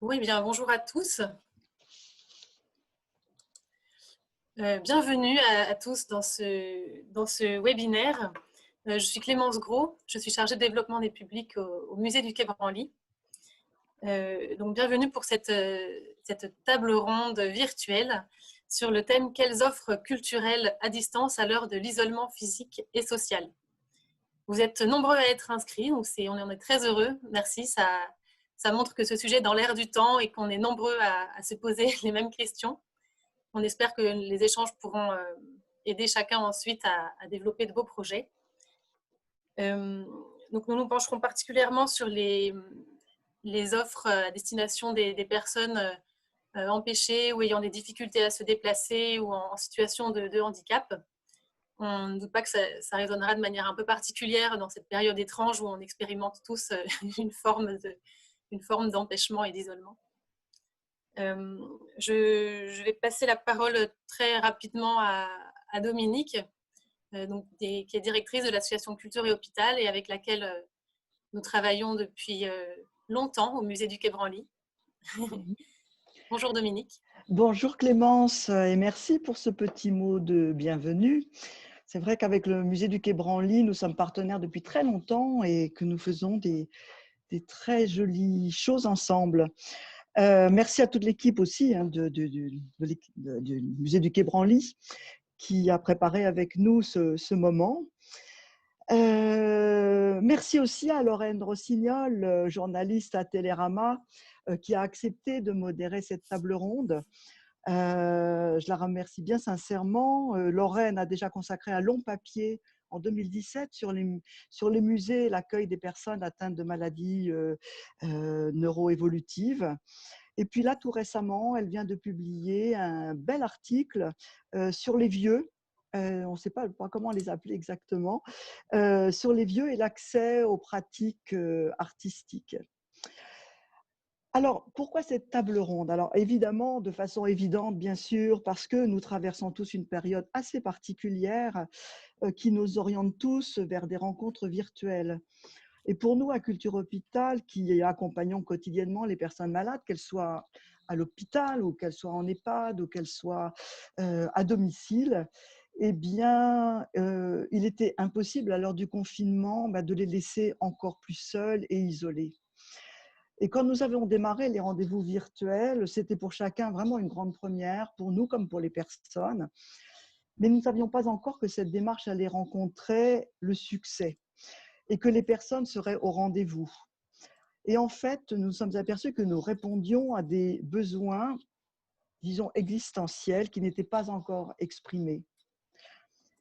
Oui, bien, bonjour à tous. Bienvenue à tous dans ce webinaire. Je suis Clémence Gros, je suis chargée de développement des publics au musée du Quai Branly. Donc, bienvenue pour cette table ronde virtuelle sur le thème « Quelles offres culturelles à distance à l'heure de l'isolement physique et social ?» Vous êtes nombreux à être inscrits, donc on en est très heureux. Merci, ça montre que ce sujet est dans l'air du temps et qu'on est nombreux à se poser les mêmes questions. On espère que les échanges pourront aider chacun ensuite à développer de beaux projets. Donc nous nous pencherons particulièrement sur les offres à destination des personnes empêchées ou ayant des difficultés à se déplacer ou en situation de handicap. On ne doute pas que ça résonnera de manière un peu particulière dans cette période étrange où on expérimente tous une forme d'empêchement et d'isolement. Je vais passer la parole très rapidement à Dominique, qui est directrice de l'association Culture et Hôpital et avec laquelle nous travaillons depuis longtemps au musée du Quai Branly. Bonjour Dominique. Bonjour Clémence et merci pour ce petit mot de bienvenue. C'est vrai qu'avec le musée du Quai Branly, nous sommes partenaires depuis très longtemps et que nous faisons des très jolies choses ensemble. Merci à toute l'équipe aussi du musée du Quai Branly qui a préparé avec nous ce moment. Merci aussi à Lorraine Rossignol, journaliste à Télérama, qui a accepté de modérer cette table ronde. Je la remercie bien sincèrement. Lorraine a déjà consacré un long papier en 2017 sur les musées et l'accueil des personnes atteintes de maladies neuroévolutives. Et puis là, tout récemment, elle vient de publier un bel article sur les vieux. On ne sait pas comment les appeler exactement, sur les vieux et l'accès aux pratiques artistiques. Alors, pourquoi cette table ronde? Alors, évidemment, de façon évidente, bien sûr, parce que nous traversons tous une période assez particulière qui nous oriente tous vers des rencontres virtuelles. Et pour nous, à Culture Hôpital, qui accompagnons quotidiennement les personnes malades, qu'elles soient à l'hôpital ou qu'elles soient en EHPAD ou qu'elles soient à domicile, eh bien, il était impossible à l'heure du confinement de les laisser encore plus seuls et isolés. Et quand nous avons démarré les rendez-vous virtuels, c'était pour chacun vraiment une grande première, pour nous comme pour les personnes. Mais nous ne savions pas encore que cette démarche allait rencontrer le succès et que les personnes seraient au rendez-vous. Et en fait, nous nous sommes aperçus que nous répondions à des besoins, disons, existentiels qui n'étaient pas encore exprimés.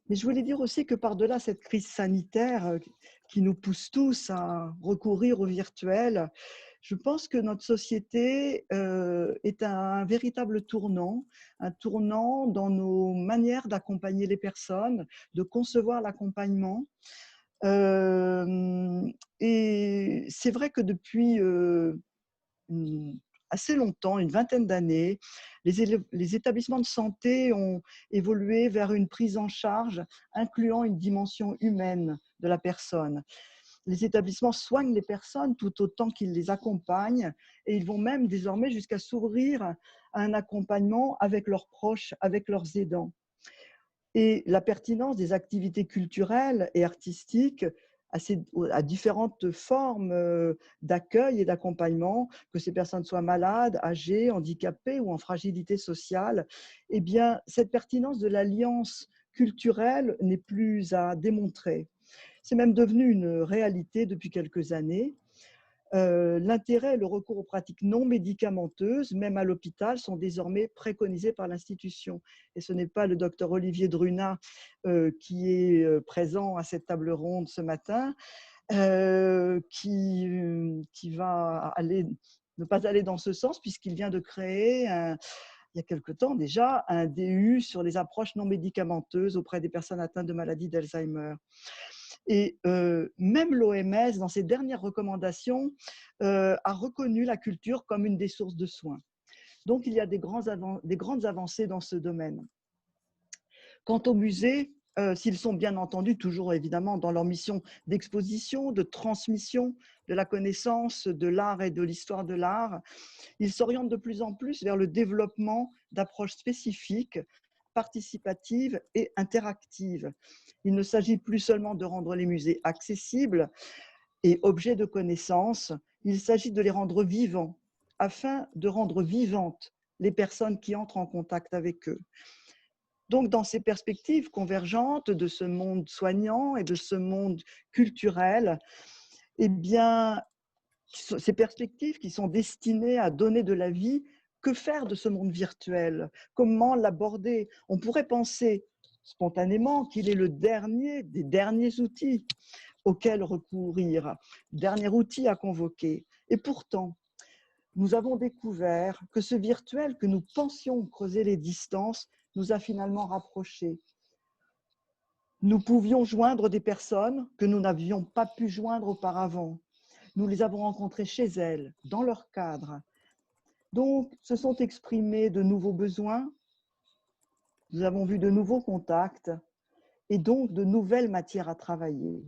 Mais je voulais dire aussi que par-delà cette crise sanitaire qui nous pousse tous à recourir au virtuel, je pense que notre société est un véritable tournant, un tournant dans nos manières d'accompagner les personnes, de concevoir l'accompagnement. Et c'est vrai que depuis assez longtemps, une vingtaine d'années, les établissements de santé ont évolué vers une prise en charge incluant une dimension humaine de la personne. Les établissements soignent les personnes tout autant qu'ils les accompagnent et ils vont même désormais jusqu'à s'ouvrir à un accompagnement avec leurs proches, avec leurs aidants. Et la pertinence des activités culturelles et artistiques à différentes formes d'accueil et d'accompagnement, que ces personnes soient malades, âgées, handicapées ou en fragilité sociale, eh bien, cette pertinence de l'alliance culturelle n'est plus à démontrer. C'est même devenu une réalité depuis quelques années. L'intérêt et le recours aux pratiques non médicamenteuses, même à l'hôpital, sont désormais préconisés par l'institution. Et ce n'est pas le docteur Olivier Drunat qui est présent à cette table ronde ce matin, qui va ne pas aller dans ce sens, puisqu'il vient de créer, il y a quelque temps déjà, un DU sur les approches non médicamenteuses auprès des personnes atteintes de maladie d'Alzheimer. Et même l'OMS, dans ses dernières recommandations, a reconnu la culture comme une des sources de soins. Donc, il y a des grandes avancées dans ce domaine. Quant au musée, s'ils sont bien entendu toujours évidemment dans leur mission d'exposition, de transmission de la connaissance de l'art et de l'histoire de l'art. Ils s'orientent de plus en plus vers le développement d'approches spécifiques, participatives et interactives. Il ne s'agit plus seulement de rendre les musées accessibles et objets de connaissance, il s'agit de les rendre vivants, afin de rendre vivantes les personnes qui entrent en contact avec eux. Donc, dans ces perspectives convergentes de ce monde soignant et de ce monde culturel, eh bien, ces perspectives qui sont destinées à donner de la vie, que faire de ce monde virtuel? Comment l'aborder? On pourrait penser spontanément qu'il est le dernier des derniers outils auxquels recourir, dernier outil à convoquer. Et pourtant, nous avons découvert que ce virtuel que nous pensions creuser les distances nous a finalement rapprochés. Nous pouvions joindre des personnes que nous n'avions pas pu joindre auparavant. Nous les avons rencontrées chez elles, dans leur cadre. Donc, se sont exprimés de nouveaux besoins, nous avons vu de nouveaux contacts et donc de nouvelles matières à travailler.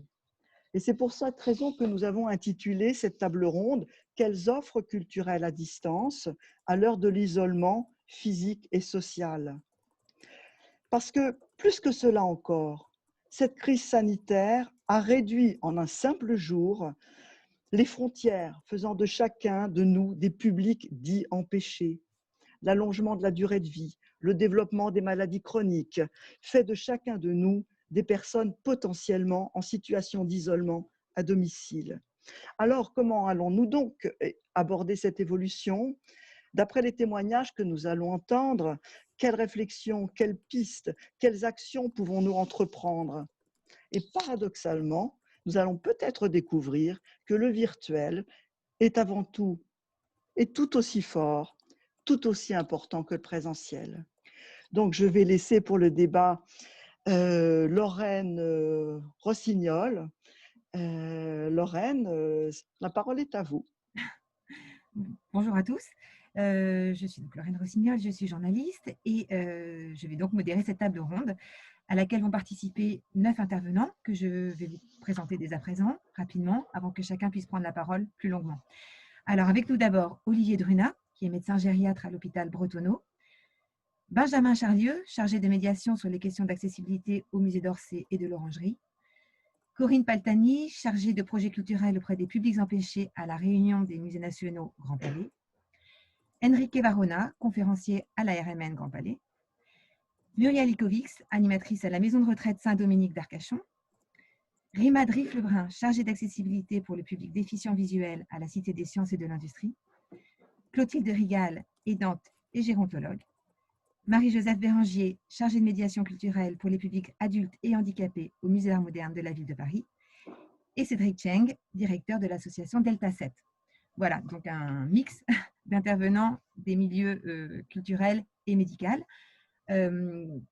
Et c'est pour cette raison que nous avons intitulé cette table ronde « Quelles offres culturelles à distance à l'heure de l'isolement physique et social ?» Parce que, plus que cela encore, cette crise sanitaire a réduit en un simple jour les frontières, faisant de chacun de nous des publics dits empêchés. L'allongement de la durée de vie, le développement des maladies chroniques fait de chacun de nous des personnes potentiellement en situation d'isolement à domicile. Alors, comment allons-nous donc aborder cette évolution? D'après les témoignages que nous allons entendre, quelles réflexions, quelles pistes, quelles actions pouvons-nous entreprendre? Et paradoxalement, nous allons peut-être découvrir que le virtuel est avant tout et tout aussi fort, tout aussi important que le présentiel. Donc, je vais laisser pour le débat Lorraine Rossignol. Lorraine, la parole est à vous. Bonjour à tous, je suis donc Lorraine Rossignol, je suis journaliste et je vais donc modérer cette table ronde à laquelle vont participer 9 intervenants que je vais vous présenter dès à présent, rapidement, avant que chacun puisse prendre la parole plus longuement. Alors, avec nous d'abord Olivier Drunat, qui est médecin gériatre à l'hôpital Bretonneau, Benjamin Charlieu, chargé de médiation sur les questions d'accessibilité au musée d'Orsay et de l'Orangerie, Corinne Paltani, chargée de projets culturels auprès des publics empêchés à la Réunion des musées nationaux Grand Palais, Enrique Varona, conférencier à la RMN Grand Palais, Muriel Ikovics, animatrice à la maison de retraite Saint-Dominique d'Arcachon, Rima Drif-Lebrun, chargée d'accessibilité pour le public déficient visuel à la Cité des sciences et de l'industrie, Clotilde Rigal, aidante et gérontologue, Marie-Joseph Bérangier, chargée de médiation culturelle pour les publics adultes et handicapés au Musée d'Art moderne de la ville de Paris, et Cédric Cheng, directeur de l'association Delta 7. Voilà, donc un mix d'intervenants des milieux culturels et médicaux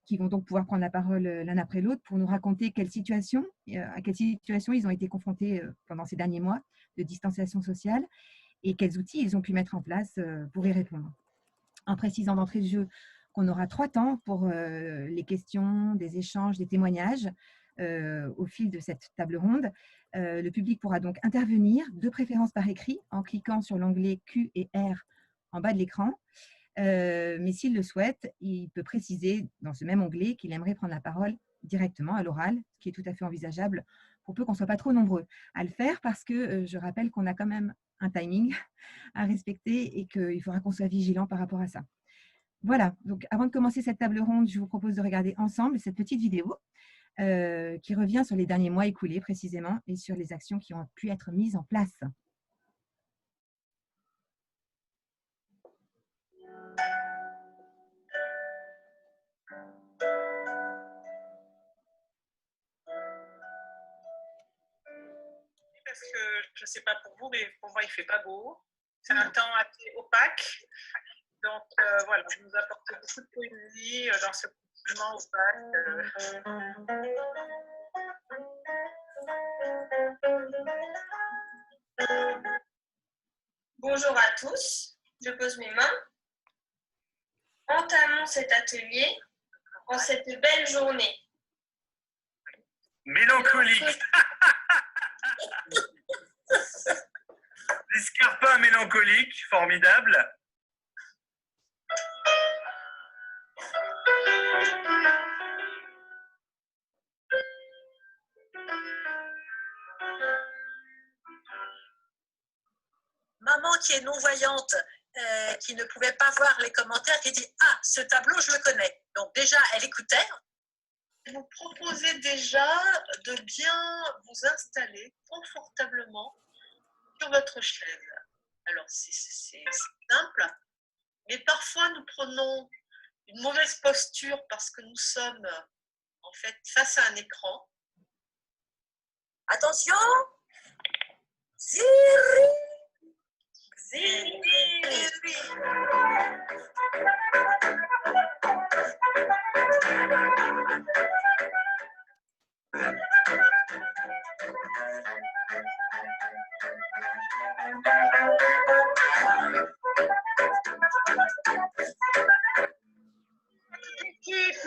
qui vont donc pouvoir prendre la parole l'un après l'autre pour nous raconter à quelle situation ils ont été confrontés pendant ces derniers mois de distanciation sociale et quels outils ils ont pu mettre en place pour y répondre. En précisant d'entrée de jeu qu'on aura 3 temps pour les questions, des échanges, des témoignages au fil de cette table ronde. Le public pourra donc intervenir, de préférence par écrit, en cliquant sur l'onglet Q et R en bas de l'écran. Mais s'il le souhaite, il peut préciser dans ce même onglet qu'il aimerait prendre la parole directement à l'oral, ce qui est tout à fait envisageable pour peu qu'on ne soit pas trop nombreux à le faire, parce que je rappelle qu'on a quand même un timing à respecter et qu'il faudra qu'on soit vigilant par rapport à ça. Voilà, donc avant de commencer cette table ronde, je vous propose de regarder ensemble cette petite vidéo qui revient sur les derniers mois écoulés précisément et sur les actions qui ont pu être mises en place. Parce que je ne sais pas pour vous, mais pour moi, il ne fait pas beau. C'est un temps assez opaque. Donc voilà, je nous apporte beaucoup de poésie dans ce confinement opaque. Bonjour à tous, je pose mes mains. Entamons cet atelier en cette belle journée. Mélancolique. L'escarpin mélancolique, formidable. Maman qui est non-voyante, qui ne pouvait pas voir les commentaires, qui dit « Ah, ce tableau, je le connais ». Donc déjà, elle écoutait. Vous proposez déjà de bien vous installer confortablement sur votre chaise. Alors, c'est simple, mais parfois nous prenons une mauvaise posture parce que nous sommes en fait face à un écran. Attention, Ziri, Ziri.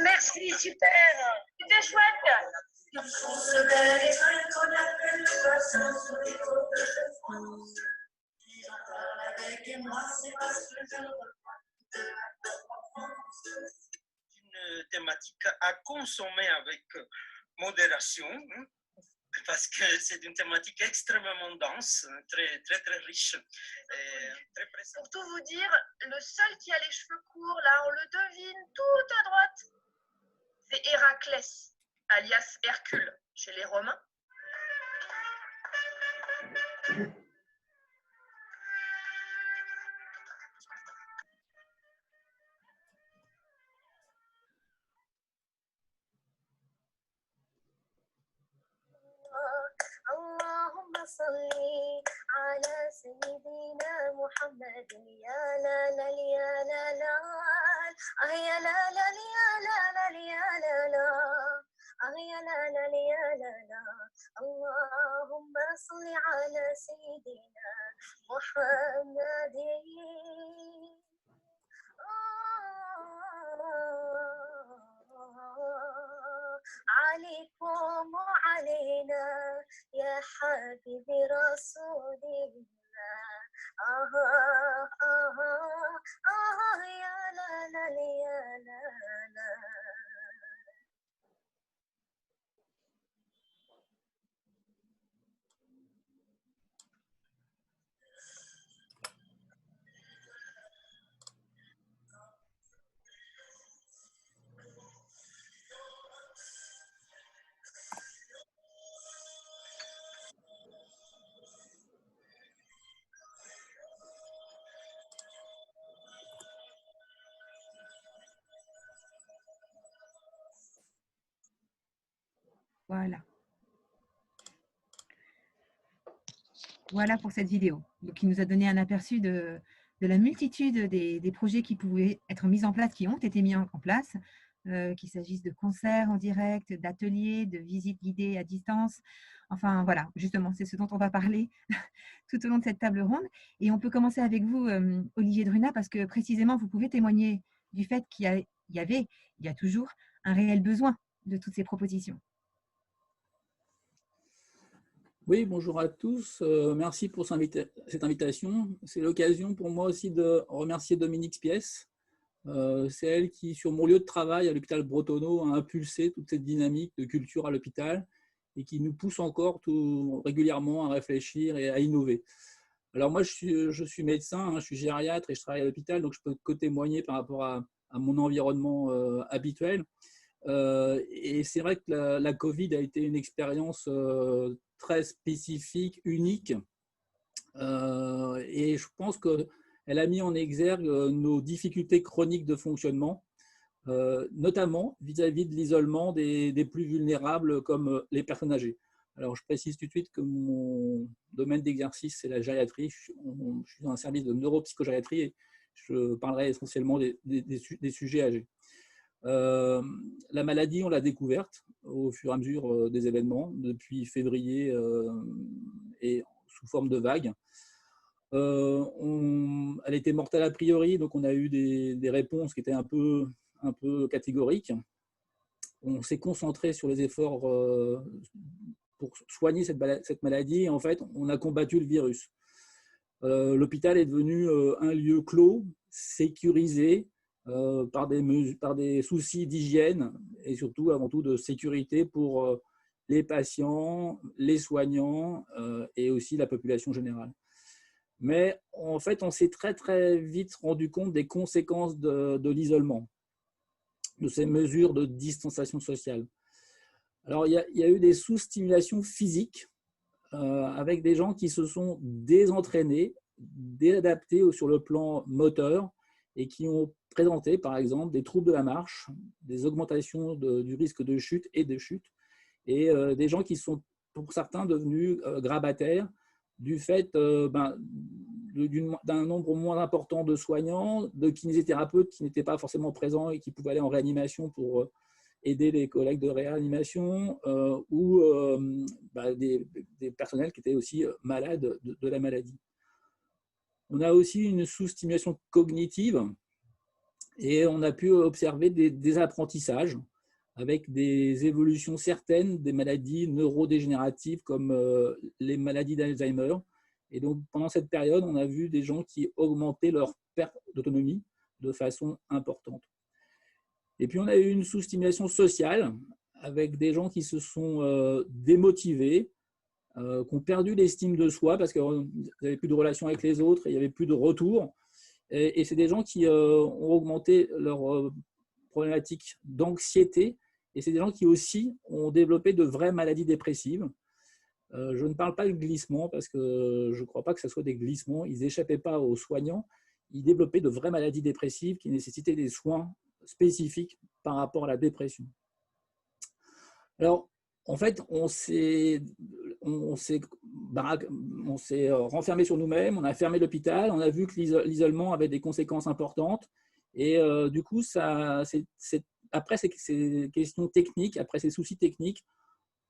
Merci, super. C'était chouette. Une thématique à consommer avec modération, hein, parce que c'est une thématique extrêmement dense, très, très, très riche. Et très Pour tout vous dire, le seul qui a les cheveux courts, là, on le devine tout à droite, c'est Héraclès, alias Hercule, chez les Romains. اللهم صل على سيدنا محمد يا لا لا يا لا لا يا لا لا يا لا لا يا لا لا يا لا لا يا لا لا اللهم صل على سيدنا محمد عليكم وعلينا يا حبيبي رسول الله يا لا لا يا لا لا Voilà. Voilà pour cette vidéo. Donc, il nous a donné un aperçu de la multitude des projets qui pouvaient être mis en place, qui ont été mis en place, qu'il s'agisse de concerts en direct, d'ateliers, de visites guidées à distance. Enfin, voilà, justement, c'est ce dont on va parler tout au long de cette table ronde. Et on peut commencer avec vous, Olivier Druna, parce que précisément, vous pouvez témoigner du fait qu'il y avait, il y a toujours, un réel besoin de toutes ces propositions. Oui, bonjour à tous. Merci pour cette invitation. C'est l'occasion pour moi aussi de remercier Dominique Spies. C'est elle qui, sur mon lieu de travail à l'hôpital Bretonneau, a impulsé toute cette dynamique de culture à l'hôpital et qui nous pousse encore régulièrement à réfléchir et à innover. Alors moi, je suis médecin, hein, je suis gériatre et je travaille à l'hôpital, donc je peux que témoigner par rapport à mon environnement habituel. Et c'est vrai que la Covid a été une expérience très spécifique, unique. Et je pense qu'elle a mis en exergue nos difficultés chroniques de fonctionnement, notamment vis-à-vis de l'isolement des plus vulnérables comme les personnes âgées. Alors, je précise tout de suite que mon domaine d'exercice, c'est la gériatrie. Je suis dans un service de neuropsychogériatrie et je parlerai essentiellement des sujets âgés. La maladie, on l'a découverte au fur et à mesure des événements, depuis février et sous forme de vagues. Elle était mortelle a priori, donc on a eu des réponses qui étaient un peu catégoriques. on s'est concentré sur les efforts pour soigner cette maladie. Et en fait, on a combattu le virus. L'hôpital est devenu un lieu clos, sécurisé par des soucis d'hygiène et surtout, avant tout, de sécurité pour les patients, les soignants et aussi la population générale. Mais en fait, on s'est très, très vite rendu compte des conséquences de l'isolement, de ces mesures de distanciation sociale. Alors, il y a eu des sous-stimulations physiques avec des gens qui se sont désentraînés, déadaptés sur le plan moteur et qui ont présenté, par exemple, des troubles de la marche, des augmentations du risque de chute et et des gens qui sont, pour certains, devenus grabataires du fait d'un nombre moins important de soignants, de kinésithérapeutes qui n'étaient pas forcément présents et qui pouvaient aller en réanimation pour aider les collègues de réanimation ou des personnels qui étaient aussi malades de la maladie. On a aussi une sous-stimulation cognitive et on a pu observer des apprentissages avec des évolutions certaines des maladies neurodégénératives comme les maladies d'Alzheimer. Et donc, pendant cette période, on a vu des gens qui augmentaient leur perte d'autonomie de façon importante. Et puis, on a eu une sous-stimulation sociale avec des gens qui se sont démotivés, qui ont perdu l'estime de soi parce qu'ils n'avaient plus de relation avec les autres, et il n'y avait plus de retour. Et c'est des gens qui ont augmenté leur problématique d'anxiété. Et c'est des gens qui aussi ont développé de vraies maladies dépressives. Je ne parle pas de glissement parce que je ne crois pas que ce soit des glissements. Ils n'échappaient pas aux soignants. Ils développaient de vraies maladies dépressives qui nécessitaient des soins spécifiques par rapport à la dépression. Alors, en fait, on s'est renfermé sur nous-mêmes, on a fermé l'hôpital, on a vu que l'isolement avait des conséquences importantes. Et du coup, après ces questions techniques, après ces soucis techniques,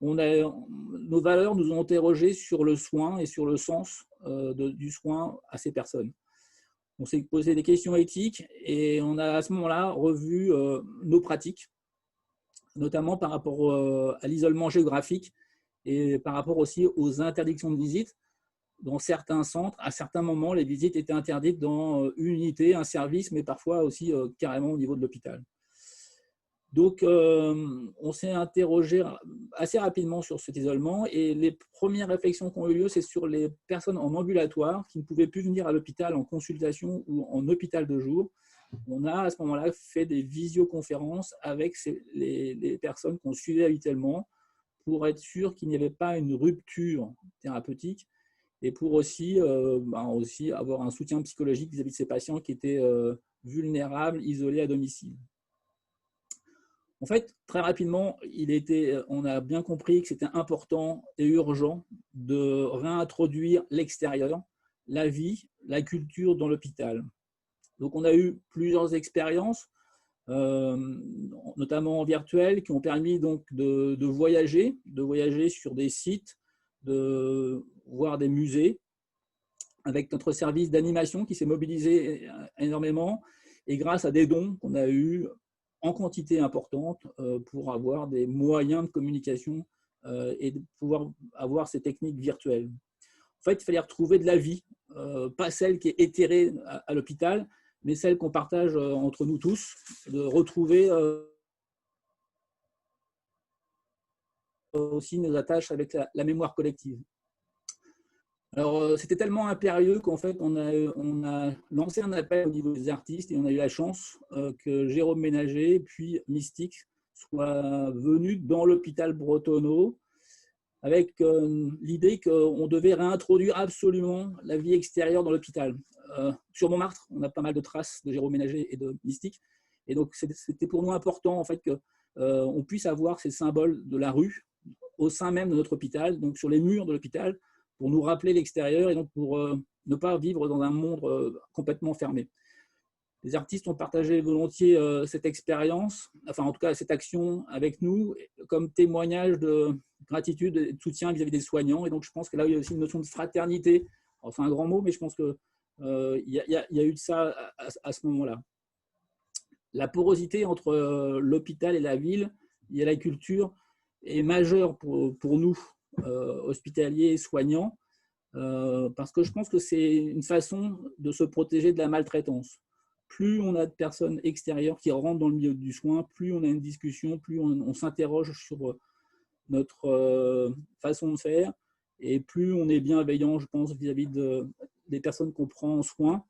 nos valeurs nous ont interrogés sur le soin et sur le sens du soin à ces personnes. On s'est posé des questions éthiques et on a à ce moment-là revu nos pratiques, notamment par rapport à l'isolement géographique et par rapport aussi aux interdictions de visite. Dans certains centres, à certains moments, les visites étaient interdites dans une unité, un service, mais parfois aussi carrément au niveau de l'hôpital. Donc, on s'est interrogé assez rapidement sur cet isolement et les premières réflexions qui ont eu lieu, c'est sur les personnes en ambulatoire qui ne pouvaient plus venir à l'hôpital en consultation ou en hôpital de jour. On a à ce moment-là fait des visioconférences avec les personnes qu'on suivait habituellement pour être sûr qu'il n'y avait pas une rupture thérapeutique et pour aussi avoir un soutien psychologique vis-à-vis de ces patients qui étaient vulnérables, isolés à domicile. En fait, très rapidement, on a bien compris que c'était important et urgent de réintroduire l'extérieur, la vie, la culture dans l'hôpital. Donc, on a eu plusieurs expériences, notamment virtuelles, qui ont permis donc de voyager sur des sites, de voir des musées, avec notre service d'animation qui s'est mobilisé énormément, et grâce à des dons qu'on a eus en quantité importante pour avoir des moyens de communication et de pouvoir avoir ces techniques virtuelles. En fait, il fallait retrouver de la vie, pas celle qui est éthérée à l'hôpital, mais celle qu'on partage entre nous tous, de retrouver aussi nos attaches avec la mémoire collective. Alors, c'était tellement impérieux qu'en fait, on a lancé un appel au niveau des artistes et on a eu la chance que Jérôme Ménager puis Mystique soient venus dans l'hôpital Bretonneau avec l'idée qu'on devait réintroduire absolument la vie extérieure dans l'hôpital. Sur Montmartre, on a pas mal de traces de Jérôme Ménager et de Mystique. Et donc, c'était pour nous important en fait, qu'on puisse avoir ces symboles de la rue au sein même de notre hôpital, donc sur les murs de l'hôpital, pour nous rappeler l'extérieur et donc pour ne pas vivre dans un monde complètement fermé. Les artistes ont partagé volontiers cette expérience, enfin en tout cas cette action avec nous, comme témoignage de gratitude et de soutien vis-à-vis des soignants. Et donc je pense que là, il y a aussi une notion de fraternité. C'est un grand mot, mais je pense qu'il y a eu de ça à ce moment-là. La porosité entre l'hôpital et la ville il y a la culture est majeure pour nous, hospitaliers et soignants, parce que je pense que c'est une façon de se protéger de la maltraitance. Plus on a de personnes extérieures qui rentrent dans le milieu du soin, plus on a une discussion, plus on s'interroge sur notre façon de faire, et plus on est bienveillant, je pense, vis-à-vis des personnes qu'on prend en soin,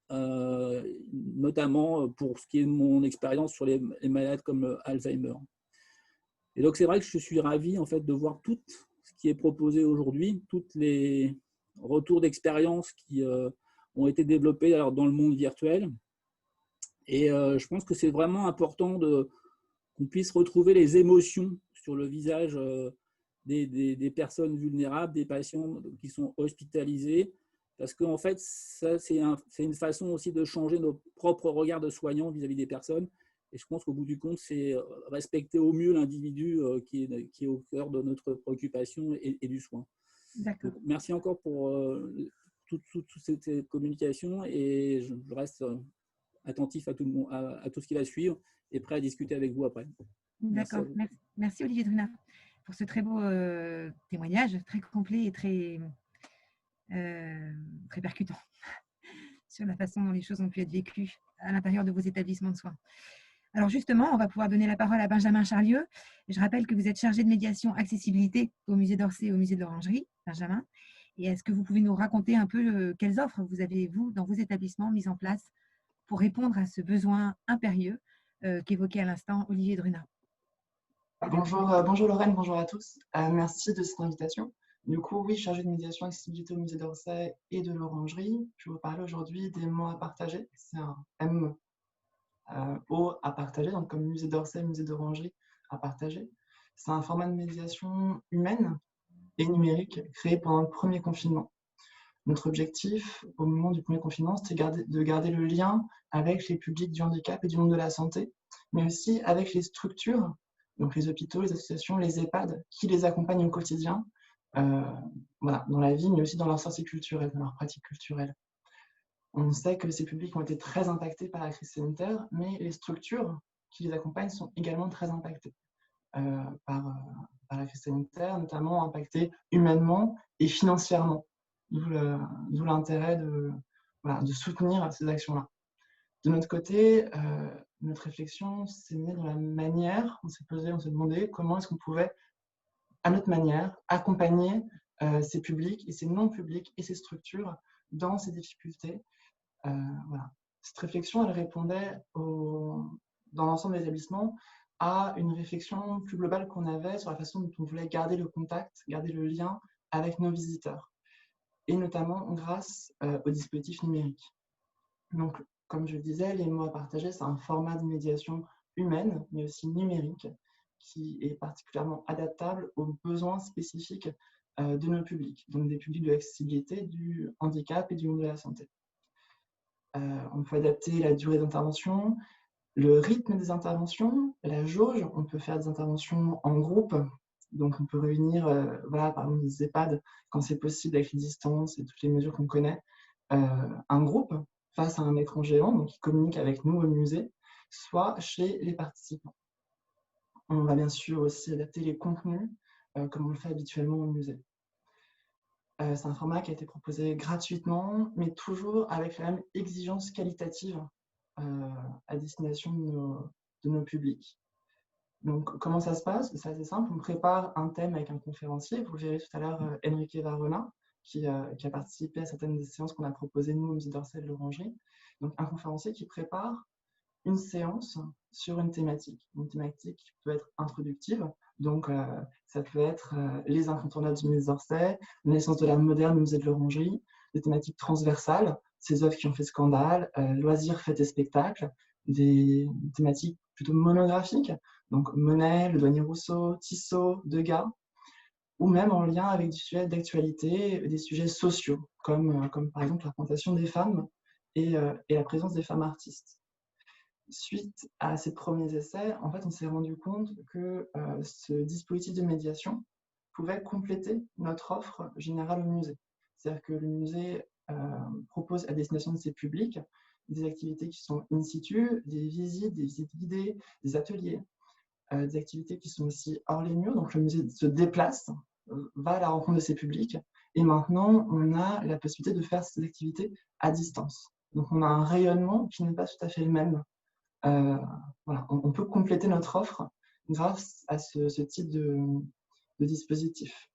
notamment pour ce qui est de mon expérience sur les malades comme Alzheimer. Et donc c'est vrai que je suis ravi en fait de voir tout ce qui est proposé aujourd'hui, tous les retours d'expérience qui ont été développés alors, dans le monde virtuel. Et je pense que c'est vraiment important qu'on puisse retrouver les émotions sur le visage des personnes vulnérables, des patients qui sont hospitalisés, parce qu'en fait, ça, c'est une façon aussi de changer nos propres regards de soignants vis-à-vis des personnes. Et je pense qu'au bout du compte, c'est respecter au mieux l'individu qui est au cœur de notre préoccupation et du soin. Donc, merci encore pour toute cette communication, et je reste attentif à tout ce qui va suivre et prêt à discuter avec vous après. D'accord. Merci Olivier Drunat pour ce très beau témoignage, très complet et très percutant sur la façon dont les choses ont pu être vécues à l'intérieur de vos établissements de soins. Alors justement, on va pouvoir donner la parole à Benjamin Charlieu. Je rappelle que vous êtes chargé de médiation accessibilité au musée d'Orsay et au musée de l'Orangerie, Benjamin. Et est-ce que vous pouvez nous raconter un peu quelles offres vous avez, vous, dans vos établissements, mises en place pour répondre à ce besoin impérieux qu'évoquait à l'instant Olivier Drunat? Bonjour Lorraine, bonjour à tous. Merci de cette invitation. Du coup, oui, chargé de médiation accessibilité au musée d'Orsay et de l'Orangerie. Je vais vous parler aujourd'hui des mots à partager. C'est un M O à partager, donc comme musée d'Orsay, musée d'Orangerie à partager. C'est un format de médiation humaine et numérique créé pendant le premier confinement. Notre objectif au moment du premier confinement, c'était de garder le lien avec les publics du handicap et du monde de la santé, mais aussi avec les structures, donc les hôpitaux, les associations, les EHPAD, qui les accompagnent au quotidien, voilà, dans la vie, mais aussi dans leur sortie culturelle, dans leur pratique culturelle. On sait que ces publics ont été très impactés par la crise sanitaire, mais les structures qui les accompagnent sont également très impactées par la crise sanitaire, notamment impactées humainement et financièrement. D'où l'intérêt de soutenir ces actions-là. De notre côté, notre réflexion s'est menée dans la manière, on s'est demandé comment est-ce qu'on pouvait, à notre manière, accompagner ces publics et ces non-publics et ces structures dans ces difficultés. Voilà. Cette réflexion, elle répondait dans l'ensemble des établissements à une réflexion plus globale qu'on avait sur la façon dont on voulait garder le contact, garder le lien avec nos visiteurs, et notamment grâce aux dispositifs numériques. Donc, comme je le disais, les mots à partager, c'est un format de médiation humaine, mais aussi numérique, qui est particulièrement adaptable aux besoins spécifiques de nos publics, donc des publics de l'accessibilité, du handicap et du monde de la santé. On peut adapter la durée d'intervention, le rythme des interventions, la jauge. On peut faire des interventions en groupe, donc on peut réunir, voilà, par exemple des EHPAD, quand c'est possible avec les distances et toutes les mesures qu'on connaît, un groupe face à un écran géant, donc qui communique avec nous au musée, soit chez les participants. On va bien sûr aussi adapter les contenus, comme on le fait habituellement au musée. C'est un format qui a été proposé gratuitement, mais toujours avec la même exigence qualitative à destination de nos publics. Donc, comment ça se passe? C'est assez simple. On prépare un thème avec un conférencier. Vous le verrez tout à l'heure, Enrique Varona, qui a participé à certaines des séances qu'on a proposées, nous, au musée d'Orsay et de l'Orangerie. Donc, un conférencier qui prépare une séance sur une thématique qui peut être introductive. Donc, ça peut être les incontournables du musée d'Orsay, la naissance de l'art moderne au musée de l'Orangerie, des thématiques transversales, ces œuvres qui ont fait scandale, loisirs, fêtes et spectacles, des thématiques plutôt monographiques, donc Monet, Le Douanier Rousseau, Tissot, Degas, ou même en lien avec des sujets d'actualité, des sujets sociaux, comme par exemple la représentation des femmes et la présence des femmes artistes. Suite à ces premiers essais, en fait, on s'est rendu compte que ce dispositif de médiation pouvait compléter notre offre générale au musée. C'est-à-dire que le musée propose à destination de ses publics des activités qui sont in situ, des visites guidées, des ateliers, des activités qui sont aussi hors les murs. Donc le musée se déplace, va à la rencontre de ses publics. Et maintenant, on a la possibilité de faire ces activités à distance. Donc on a un rayonnement qui n'est pas tout à fait le même. Voilà, on peut compléter notre offre grâce à ce type de dispositif.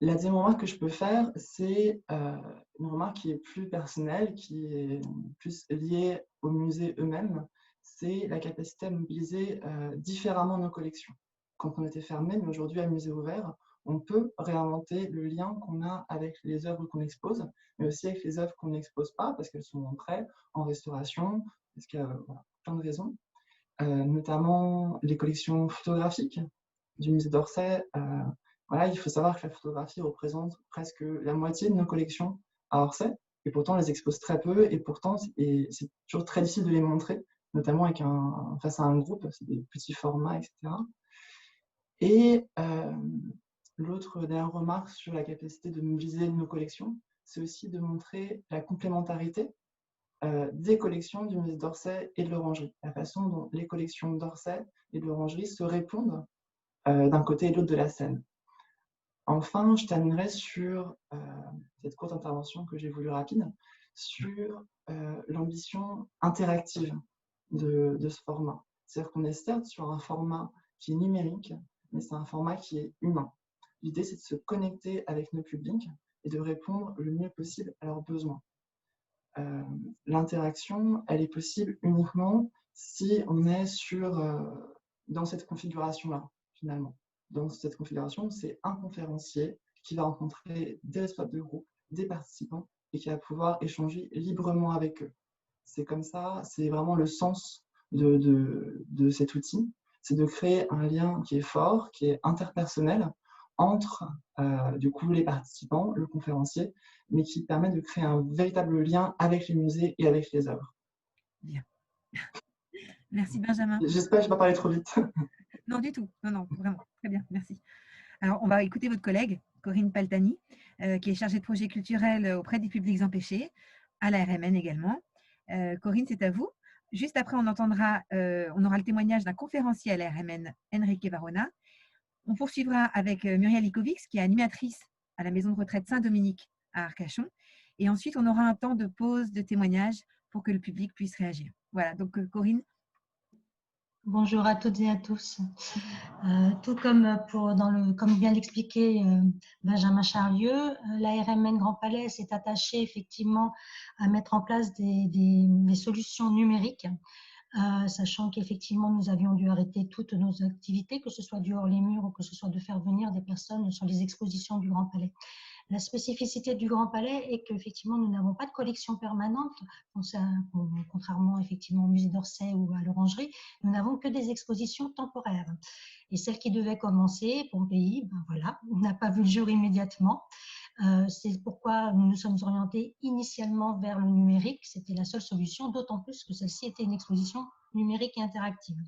La deuxième remarque que je peux faire, c'est une remarque qui est plus personnelle, qui est plus liée aux musées eux-mêmes. C'est la capacité à mobiliser différemment nos collections. Quand on était fermé, mais aujourd'hui à musée ouvert, on peut réinventer le lien qu'on a avec les œuvres qu'on expose, mais aussi avec les œuvres qu'on n'expose pas, parce qu'elles sont en prêt, en restauration, parce qu'il y a voilà, plein de raisons. Notamment les collections photographiques du musée d'Orsay. Voilà, il faut savoir que la photographie représente presque la moitié de nos collections à Orsay, et pourtant on les expose très peu, et pourtant c'est toujours très difficile de les montrer, notamment avec face à un groupe, c'est des petits formats, etc. Et l'autre dernière remarque sur la capacité de mobiliser nos collections, c'est aussi de montrer la complémentarité des collections du musée d'Orsay et de l'Orangerie, la façon dont les collections d'Orsay et de l'Orangerie se répondent d'un côté et de l'autre de la scène. Enfin, je terminerai sur cette courte intervention que j'ai voulu rapide, sur l'ambition interactive de ce format. C'est-à-dire qu'on est certes sur un format qui est numérique, mais c'est un format qui est humain. L'idée, c'est de se connecter avec nos publics et de répondre le mieux possible à leurs besoins. L'interaction, elle est possible uniquement si on est dans cette configuration-là, finalement. Dans cette configuration, c'est un conférencier qui va rencontrer des responsables de groupe, des participants, et qui va pouvoir échanger librement avec eux. C'est comme ça, c'est vraiment le sens de cet outil, c'est de créer un lien qui est fort, qui est interpersonnel, entre du coup les participants, le conférencier, mais qui permet de créer un véritable lien avec les musées et avec les œuvres. Bien. Merci Benjamin. J'espère que je ne vais pas parler trop vite. Non, du tout. Non, non, vraiment. Très bien, merci. Alors, on va écouter votre collègue, Corinne Paltani, qui est chargée de projet culturel auprès des publics empêchés, à la RMN également. Corinne, c'est à vous. Juste après, on aura le témoignage d'un conférencier à la RMN, Enrique Varona. On poursuivra avec Muriel Ikovics, qui est animatrice à la maison de retraite Saint-Dominique à Arcachon. Et ensuite, on aura un temps de pause, de témoignage pour que le public puisse réagir. Voilà, donc Corinne. Bonjour à toutes et à tous. Tout comme vient d'expliquer Benjamin Charlieu, la RMN Grand Palais s'est attachée effectivement à mettre en place des solutions numériques, sachant qu'effectivement nous avions dû arrêter toutes nos activités, que ce soit du hors les murs ou que ce soit de faire venir des personnes sur les expositions du Grand Palais. La spécificité du Grand Palais est qu'effectivement, nous n'avons pas de collection permanente, contrairement effectivement au musée d'Orsay ou à l'Orangerie, nous n'avons que des expositions temporaires. Et celle qui devait commencer, Pompéi, ben voilà, n'a pas vu le jour immédiatement. C'est pourquoi nous nous sommes orientés initialement vers le numérique. C'était la seule solution, d'autant plus que celle-ci était une exposition numérique et interactive.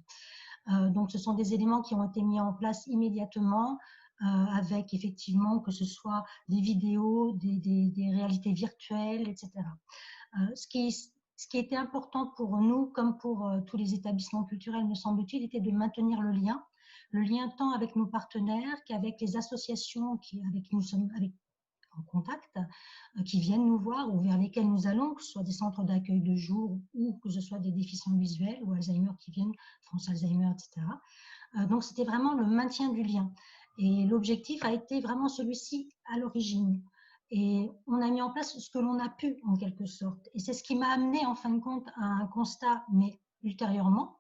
Donc, ce sont des éléments qui ont été mis en place immédiatement, avec effectivement que ce soit des vidéos, des réalités virtuelles, etc. Ce qui était important pour nous, comme pour tous les établissements culturels, me semble-t-il, était de maintenir le lien tant avec nos partenaires qu'avec les associations avec qui nous sommes en contact, qui viennent nous voir ou vers lesquels nous allons, que ce soit des centres d'accueil de jour ou que ce soit des déficients visuels ou Alzheimer qui viennent, France Alzheimer, etc. Donc, c'était vraiment le maintien du lien. Et l'objectif a été vraiment celui-ci à l'origine. Et on a mis en place ce que l'on a pu, en quelque sorte. Et c'est ce qui m'a amené, en fin de compte, à un constat, mais ultérieurement.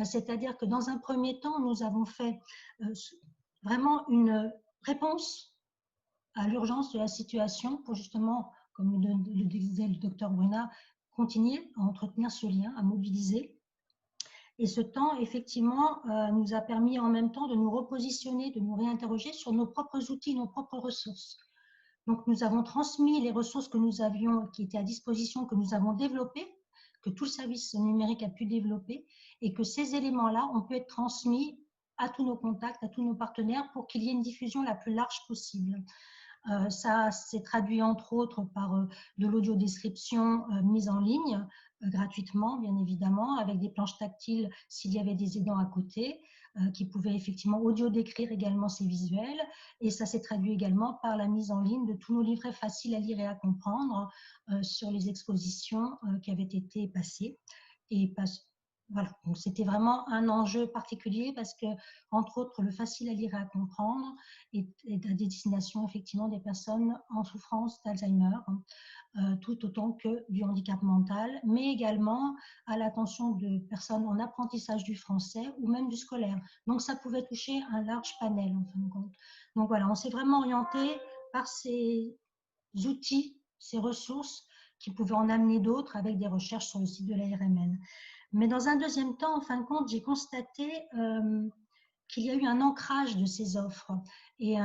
C'est-à-dire que dans un premier temps, nous avons fait vraiment une réponse à l'urgence de la situation pour justement, comme le disait le docteur Brunat, continuer à entretenir ce lien, à mobiliser. Et ce temps, effectivement, nous a permis en même temps de nous repositionner, de nous réinterroger sur nos propres outils, nos propres ressources. Donc, nous avons transmis les ressources que nous avions, qui étaient à disposition, que nous avons développées, que tout le service numérique a pu développer, et que ces éléments-là ont pu être transmis à tous nos contacts, à tous nos partenaires, pour qu'il y ait une diffusion la plus large possible. Ça s'est traduit entre autres par de l'audio-description mise en ligne, gratuitement, bien évidemment, avec des planches tactiles s'il y avait des aidants à côté, qui pouvaient effectivement audio-décrire également ces visuels. Et ça s'est traduit également par la mise en ligne de tous nos livrets faciles à lire et à comprendre sur les expositions qui avaient été passées. Et voilà, donc c'était vraiment un enjeu particulier parce que, entre autres, le facile à lire et à comprendre est à destination effectivement des personnes en souffrance d'Alzheimer, tout autant que du handicap mental, mais également à l'attention de personnes en apprentissage du français ou même du scolaire. Donc ça pouvait toucher un large panel en fin de compte. Donc voilà, on s'est vraiment orienté par ces outils, ces ressources qui pouvaient en amener d'autres avec des recherches sur le site de l'ARMN. Mais dans un deuxième temps, en fin de compte, j'ai constaté qu'il y a eu un ancrage de ces offres et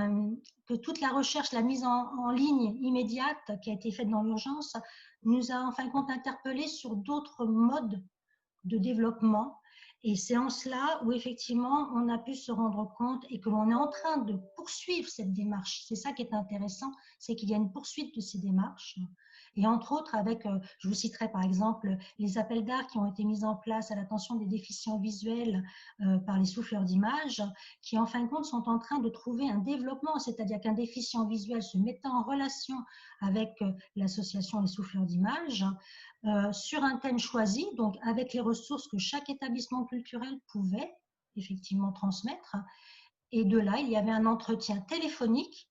que toute la recherche, la mise en ligne immédiate qui a été faite dans l'urgence nous a en fin de compte interpellés sur d'autres modes de développement. Et c'est en cela où effectivement on a pu se rendre compte et que l'on est en train de poursuivre cette démarche. C'est ça qui est intéressant, c'est qu'il y a une poursuite de ces démarches. Et entre autres avec, je vous citerai par exemple les appels d'art qui ont été mis en place à l'attention des déficients visuels par les souffleurs d'images, qui en fin de compte sont en train de trouver un développement, c'est-à-dire qu'un déficient visuel se mettant en relation avec l'association Les Souffleurs d'images sur un thème choisi, donc avec les ressources que chaque établissement culturel pouvait effectivement transmettre. Et de là, il y avait un entretien téléphonique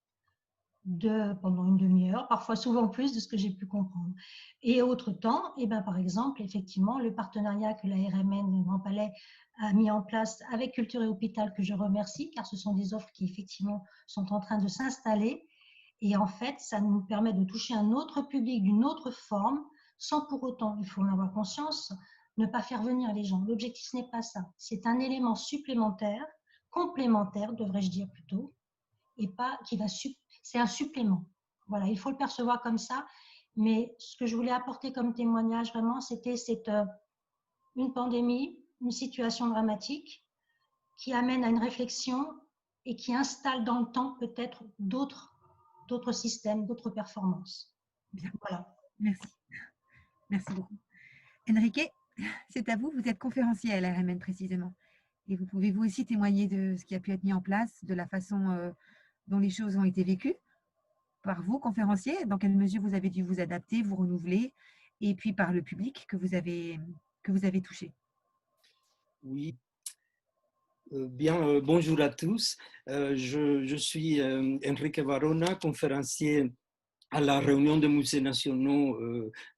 pendant une demi-heure, parfois souvent plus de ce que j'ai pu comprendre. Et autre temps, par exemple, effectivement, le partenariat que la RMN Grand Palais a mis en place avec Culture et Hôpital, que je remercie, car ce sont des offres qui effectivement sont en train de s'installer. Et en fait, ça nous permet de toucher un autre public d'une autre forme, sans pour autant, il faut en avoir conscience, ne pas faire venir les gens. L'objectif, ce n'est pas ça. C'est un élément supplémentaire, complémentaire, devrais-je dire plutôt, et pas qui va c'est un supplément. Voilà, il faut le percevoir comme ça. Mais ce que je voulais apporter comme témoignage, vraiment, c'était une pandémie, une situation dramatique qui amène à une réflexion et qui installe dans le temps peut-être d'autres systèmes, d'autres performances. Bien. Voilà. Merci. Merci beaucoup. Enrique, c'est à vous. Vous êtes conférencier à l'ARMN précisément. Et vous pouvez vous aussi témoigner de ce qui a pu être mis en place, de la façon dont les choses ont été vécues par vous, conférencier, dans quelle mesure vous avez dû vous adapter, vous renouveler, et puis par le public que vous avez touché. Oui. Bien, bonjour à tous. Je suis Enrique Varona, conférencier à la réunion des musées nationaux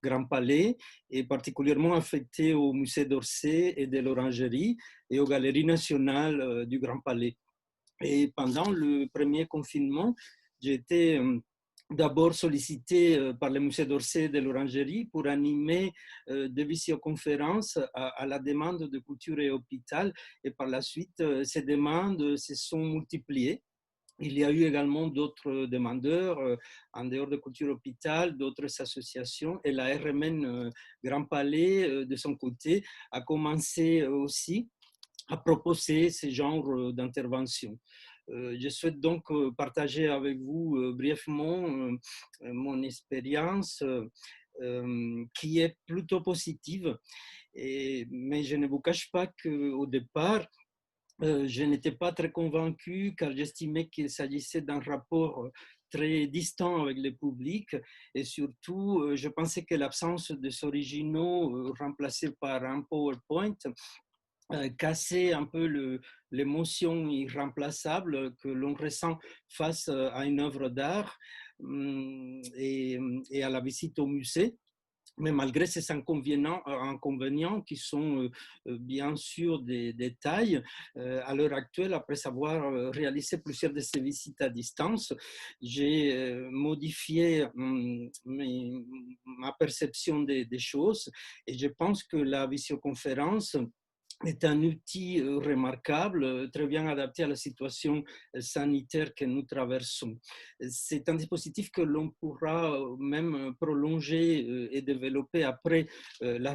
Grand Palais et particulièrement affecté au musée d'Orsay et de l'Orangerie et aux galeries nationales du Grand Palais. Et pendant le premier confinement, j'ai été d'abord sollicité par le musée d'Orsay et de l'Orangerie pour animer des visioconférences à la demande de Culture et Hôpital. Et par la suite, ces demandes se sont multipliées. Il y a eu également d'autres demandeurs en dehors de Culture Hôpital, d'autres associations. Et la RMN Grand Palais, de son côté, a commencé aussi à proposer ce genre d'intervention. Je souhaite donc partager avec vous brièvement mon expérience qui est plutôt positive. Mais je ne vous cache pas qu'au départ, je n'étais pas très convaincu car j'estimais qu'il s'agissait d'un rapport très distant avec le public et surtout, je pensais que l'absence des originaux remplacés par un PowerPoint casser un peu l'émotion irremplaçable que l'on ressent face à une œuvre d'art et à la visite au musée. Mais malgré ces inconvénients qui sont bien sûr des détails, à l'heure actuelle, après avoir réalisé plusieurs de ces visites à distance, j'ai modifié ma perception des choses et je pense que la visioconférence est un outil remarquable, très bien adapté à la situation sanitaire que nous traversons. C'est un dispositif que l'on pourra même prolonger et développer après la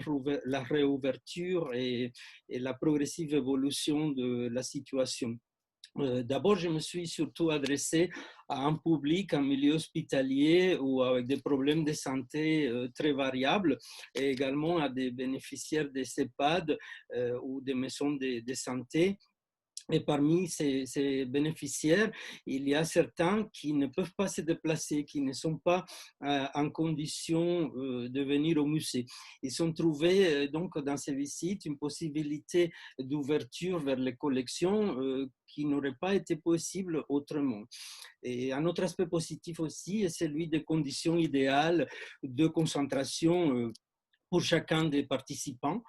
réouverture et la progressive évolution de la situation. D'abord, je me suis surtout adressé à un public en milieu hospitalier ou avec des problèmes de santé très variables, et également à des bénéficiaires des EHPAD ou des maisons de santé. Et parmi ces bénéficiaires, il y a certains qui ne peuvent pas se déplacer, qui ne sont pas en condition de venir au musée. Ils ont trouvé donc dans ces visites une possibilité d'ouverture vers les collections qui n'aurait pas été possible autrement. Et un autre aspect positif aussi est celui des conditions idéales de concentration pour chacun des participants,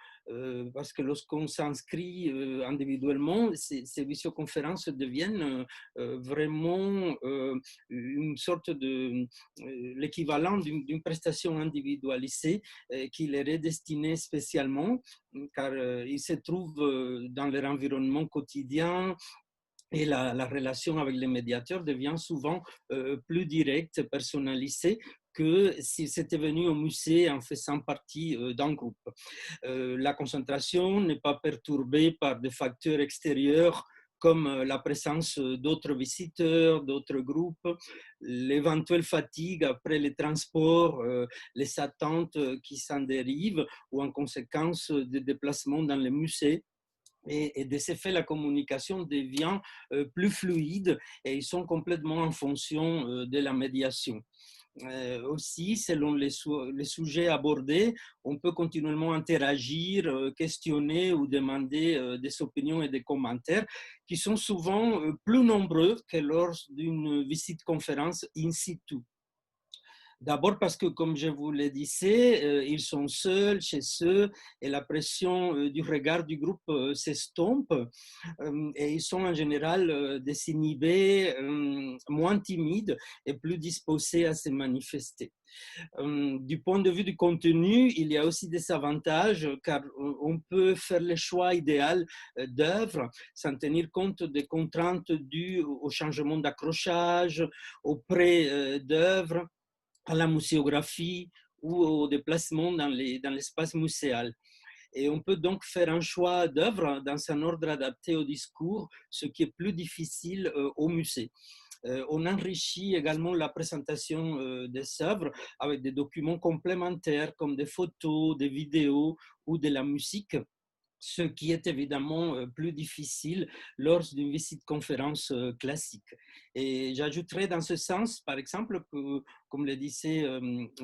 parce que lorsqu'on s'inscrit individuellement, ces visioconférences deviennent vraiment une sorte de l'équivalent d'une prestation individualisée qui leur est destinée spécialement, car ils se trouvent dans leur environnement quotidien. Et la relation avec les médiateurs devient souvent plus directe, personnalisée, que s'ils étaient venus au musée en faisant partie d'un groupe. La concentration n'est pas perturbée par des facteurs extérieurs comme la présence d'autres visiteurs, d'autres groupes, l'éventuelle fatigue après les transports, les attentes qui s'en dérivent ou en conséquence des déplacements dans les musées. Et de ce fait, la communication devient plus fluide et ils sont complètement en fonction de la médiation. Aussi, selon les sujets abordés, on peut continuellement interagir, questionner ou demander des opinions et des commentaires qui sont souvent plus nombreux que lors d'une visite conférence in situ. D'abord parce que, comme je vous le disais, ils sont seuls chez eux et la pression du regard du groupe s'estompe et ils sont en général désinhibés, moins timides et plus disposés à se manifester. Du point de vue du contenu, il y a aussi des avantages car on peut faire le choix idéal d'œuvres sans tenir compte des contraintes dues au changement d'accrochage, au prêt d'œuvres, à la muséographie ou au déplacement dans l'espace muséal. Et on peut donc faire un choix d'œuvre dans un ordre adapté au discours, ce qui est plus difficile au musée. On enrichit également la présentation des œuvres avec des documents complémentaires comme des photos, des vidéos ou de la musique, ce qui est évidemment plus difficile lors d'une visite conférence classique. Et j'ajouterai dans ce sens, par exemple, que, comme le disait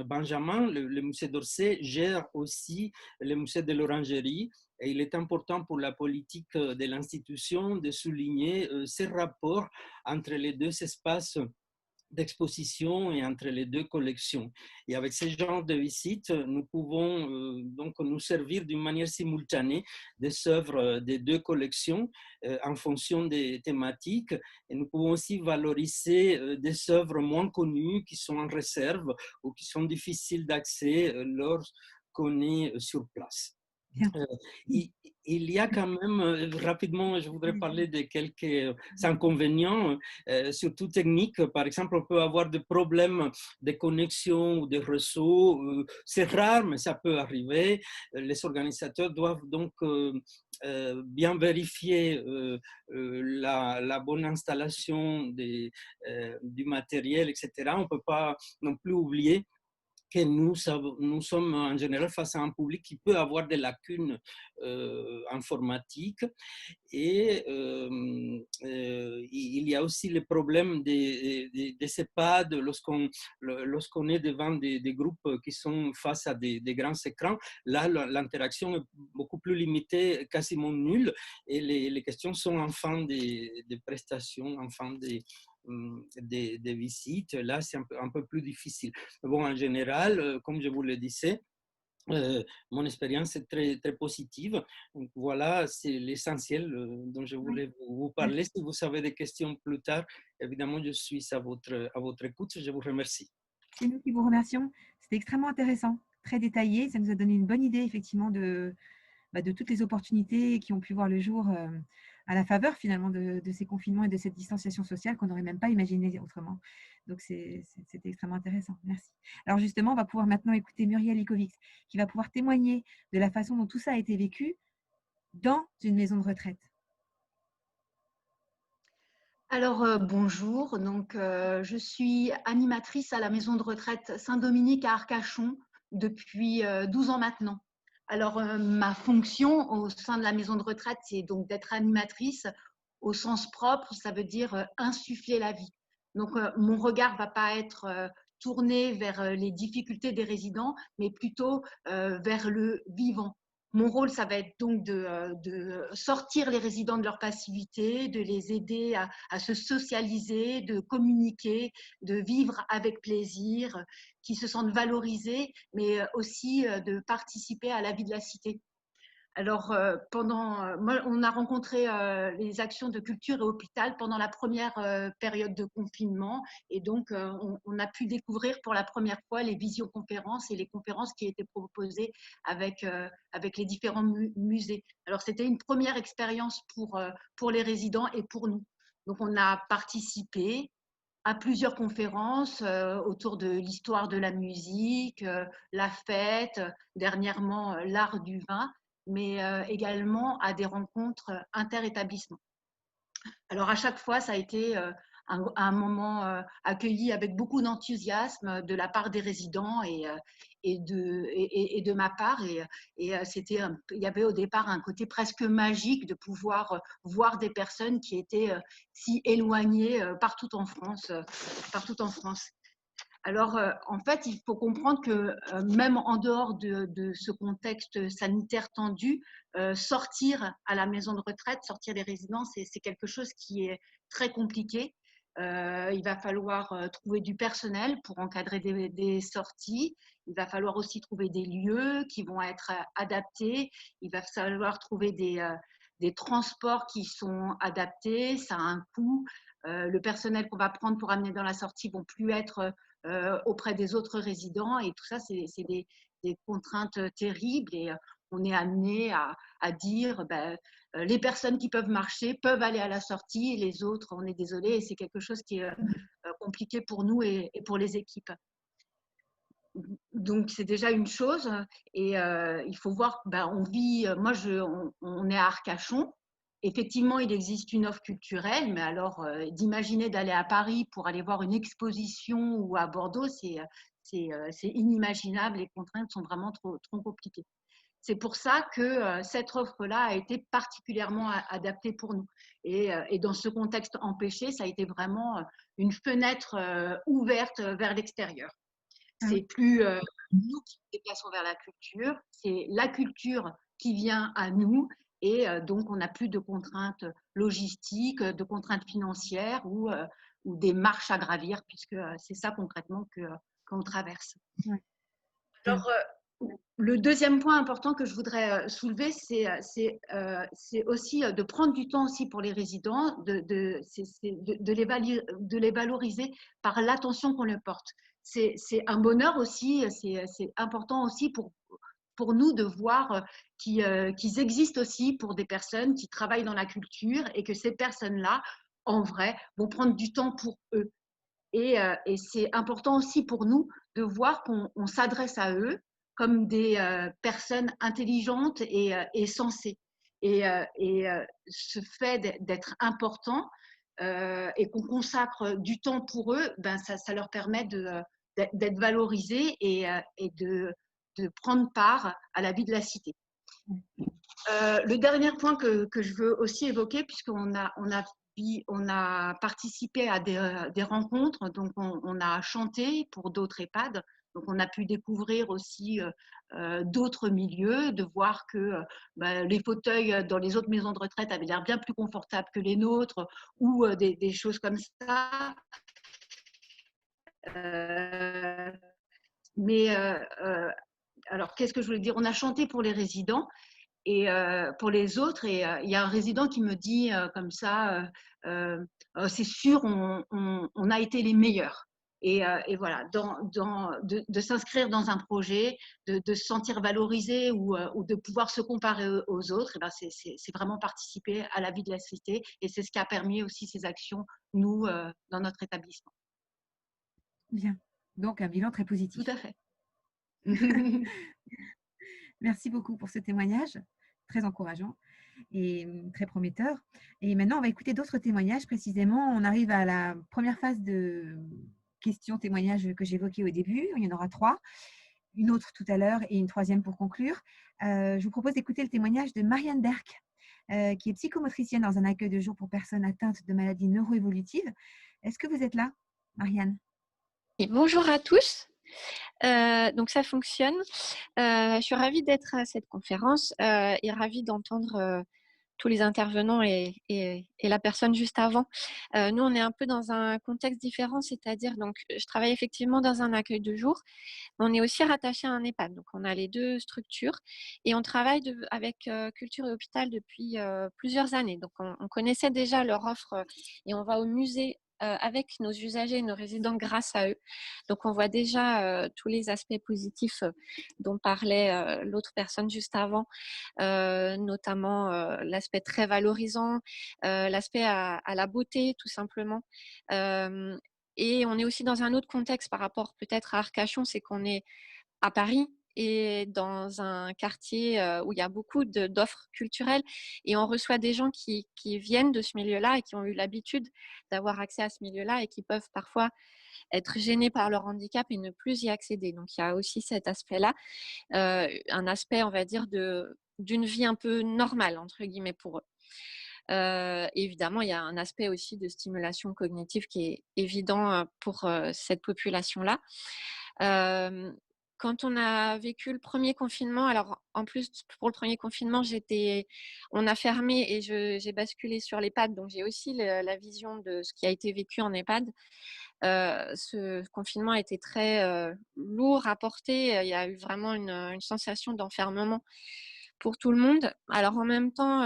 Benjamin, le musée d'Orsay gère aussi le musée de l'Orangerie, et il est important pour la politique de l'institution de souligner ces rapports entre les deux espaces d'exposition et entre les deux collections. Et avec ce genre de visites, nous pouvons donc nous servir d'une manière simultanée des œuvres des deux collections en fonction des thématiques. Et nous pouvons aussi valoriser des œuvres moins connues qui sont en réserve ou qui sont difficiles d'accès lorsqu'on est sur place. Il y a quand même, rapidement, je voudrais parler de quelques inconvénients, surtout techniques. Par exemple, on peut avoir des problèmes de connexion ou de réseau. C'est rare, mais ça peut arriver. Les organisateurs doivent donc bien vérifier la bonne installation du matériel, etc. On ne peut pas non plus oublier que nous sommes en général face à un public qui peut avoir des lacunes informatiques. Et il y a aussi le problème des EHPAD lorsqu'on est devant des groupes qui sont face à des grands écrans. Là, l'interaction est beaucoup plus limitée, quasiment nulle, et les questions sont en fin des prestations, en fin des visites. Là, c'est un peu plus difficile. Bon, en général, comme je vous le disais, mon expérience est très, très positive. Donc, voilà, c'est l'essentiel dont je voulais vous parler. Si vous avez des questions plus tard, évidemment, je suis à votre écoute. Je vous remercie. C'est nous qui vous remercions. C'était extrêmement intéressant, très détaillé. Ça nous a donné une bonne idée, effectivement, de toutes les opportunités qui ont pu voir le jour à la faveur finalement de ces confinements et de cette distanciation sociale qu'on n'aurait même pas imaginé autrement. Donc, c'était extrêmement intéressant. Merci. Alors justement, on va pouvoir maintenant écouter Muriel Ikovics qui va pouvoir témoigner de la façon dont tout ça a été vécu dans une maison de retraite. Alors, bonjour. Donc, je suis animatrice à la maison de retraite Saint-Dominique à Arcachon depuis 12 ans maintenant. Alors, ma fonction au sein de la maison de retraite, c'est donc d'être animatrice au sens propre, ça veut dire insuffler la vie. Donc, mon regard ne va pas être tourné vers les difficultés des résidents, mais plutôt vers le vivant. Mon rôle, ça va être donc de sortir les résidents de leur passivité, de les aider à se socialiser, de communiquer, de vivre avec plaisir, qu'ils se sentent valorisés, mais aussi de participer à la vie de la cité. Alors, moi, on a rencontré les actions de culture et hôpital pendant la première période de confinement. Et donc, on a pu découvrir pour la première fois les visioconférences et les conférences qui étaient proposées avec les différents musées. Alors, c'était une première expérience pour les résidents et pour nous. Donc, on a participé à plusieurs conférences autour de l'histoire de la musique, la fête, dernièrement l'art du vin, mais également à des rencontres interétablissements. Alors à chaque fois, ça a été un moment accueilli avec beaucoup d'enthousiasme de la part des résidents et de ma part. Il y avait au départ un côté presque magique de pouvoir voir des personnes qui étaient si éloignées partout en France. Alors, en fait, il faut comprendre que même en dehors de ce contexte sanitaire tendu, sortir à la maison de retraite, sortir des résidences, c'est quelque chose qui est très compliqué. Il va falloir trouver du personnel pour encadrer des sorties. Il va falloir aussi trouver des lieux qui vont être adaptés. Il va falloir trouver des transports qui sont adaptés. Ça a un coût. Le personnel qu'on va prendre pour amener dans la sortie ne vont plus être auprès des autres résidents. Et tout ça, c'est des contraintes terribles. Et on est amené à dire les personnes qui peuvent marcher peuvent aller à la sortie, et les autres, on est désolé, et c'est quelque chose qui est compliqué pour nous et pour les équipes. Donc, c'est déjà une chose. Et il faut voir, on vit, on est à Arcachon. Effectivement, il existe une offre culturelle, mais alors d'imaginer d'aller à Paris pour aller voir une exposition ou à Bordeaux, c'est inimaginable. Les contraintes sont vraiment trop compliquées. C'est pour ça que cette offre-là a été particulièrement adaptée pour nous. Et dans ce contexte empêché, ça a été vraiment une fenêtre ouverte vers l'extérieur. C'est plus nous qui nous déplaçons vers la culture, c'est la culture qui vient à nous. Et donc, on n'a plus de contraintes logistiques, de contraintes financières ou des marches à gravir, puisque c'est ça concrètement qu'on traverse. Ouais. Alors, le deuxième point important que je voudrais soulever, c'est aussi de prendre du temps aussi pour les résidents, de les valoriser par l'attention qu'on leur porte. C'est un bonheur aussi, c'est important aussi pour nous de voir qu'ils existent aussi pour des personnes qui travaillent dans la culture et que ces personnes-là, en vrai, vont prendre du temps pour eux. Et c'est important aussi pour nous de voir qu'on s'adresse à eux comme des personnes intelligentes et sensées. Et ce fait d'être important et qu'on consacre du temps pour eux, ça leur permet d'être valorisés et de prendre part à la vie de la cité. Le dernier point que je veux aussi évoquer, puisqu'on a participé à des rencontres, donc on a chanté pour d'autres EHPAD, donc on a pu découvrir aussi d'autres milieux, de voir que les fauteuils dans les autres maisons de retraite avaient l'air bien plus confortables que les nôtres, ou des choses comme ça. Alors, qu'est-ce que je voulais dire? On a chanté pour les résidents et pour les autres. Et il y a un résident qui me dit comme ça, c'est sûr, on a été les meilleurs. Et voilà, de s'inscrire dans un projet, de se sentir valorisé ou de pouvoir se comparer aux autres, c'est vraiment participer à la vie de la cité. Et c'est ce qui a permis aussi ces actions, nous, dans notre établissement. Bien. Donc, un bilan très positif. Tout à fait. Merci beaucoup pour ce témoignage, très encourageant. et très prometteur. Et maintenant, on va écouter d'autres témoignages. Précisément, on arrive à la première phase de questions-témoignages que j'évoquais au début. Il y en aura 3, une autre tout à l'heure et une troisième pour conclure. Je vous propose d'écouter le témoignage de Marianne Derck, qui est psychomotricienne dans un accueil de jour pour personnes atteintes de maladies neuroévolutives. Est-ce que vous êtes là, Marianne? Et bonjour à tous. Donc ça fonctionne. Je suis ravie d'être à cette conférence et ravie d'entendre tous les intervenants et la personne juste avant. Nous, on est un peu dans un contexte différent, c'est-à-dire, donc, je travaille effectivement dans un accueil de jour, mais on est aussi rattaché à un EHPAD. Donc, on a les 2 structures et on travaille avec Culture et Hôpital depuis plusieurs années. Donc, on connaissait déjà leur offre et on va au musée avec nos usagers et nos résidents grâce à eux. Donc, on voit déjà tous les aspects positifs dont parlait l'autre personne juste avant, notamment l'aspect très valorisant, l'aspect à la beauté, tout simplement. Et on est aussi dans un autre contexte par rapport peut-être à Arcachon, c'est qu'on est à Paris et dans un quartier où il y a beaucoup d'offres culturelles et on reçoit des gens qui viennent de ce milieu-là et qui ont eu l'habitude d'avoir accès à ce milieu-là et qui peuvent parfois être gênés par leur handicap et ne plus y accéder. Donc, il y a aussi cet aspect-là, un aspect, on va dire, d'une vie un peu normale, entre guillemets, pour eux. Évidemment, il y a un aspect aussi de stimulation cognitive qui est évident pour cette population-là. Quand on a vécu le premier confinement, alors en plus pour le premier confinement, on a fermé et j'ai basculé sur l'EHPAD, donc j'ai aussi la vision de ce qui a été vécu en EHPAD. Ce confinement a été très lourd à porter. Il y a eu vraiment une sensation d'enfermement pour tout le monde. Alors en même temps,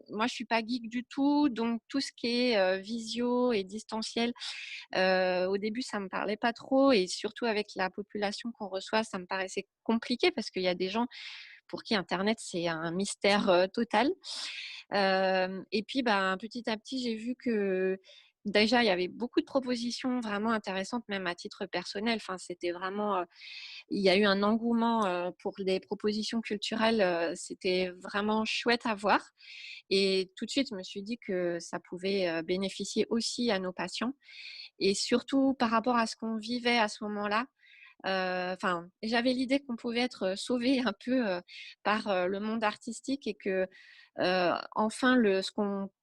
moi je suis pas geek du tout, donc tout ce qui est visio et distanciel, au début ça me parlait pas trop et surtout avec la population qu'on reçoit, ça me paraissait compliqué parce qu'il y a des gens pour qui Internet c'est un mystère total. Et puis petit à petit j'ai vu que déjà il y avait beaucoup de propositions vraiment intéressantes, même à titre personnel. Enfin, c'était vraiment il y a eu un engouement pour des propositions culturelles, c'était vraiment chouette à voir. Et tout de suite, je me suis dit que ça pouvait bénéficier aussi à nos patients. Et surtout par rapport à ce qu'on vivait à ce moment-là, j'avais l'idée qu'on pouvait être sauvé un peu par le monde artistique et que enfin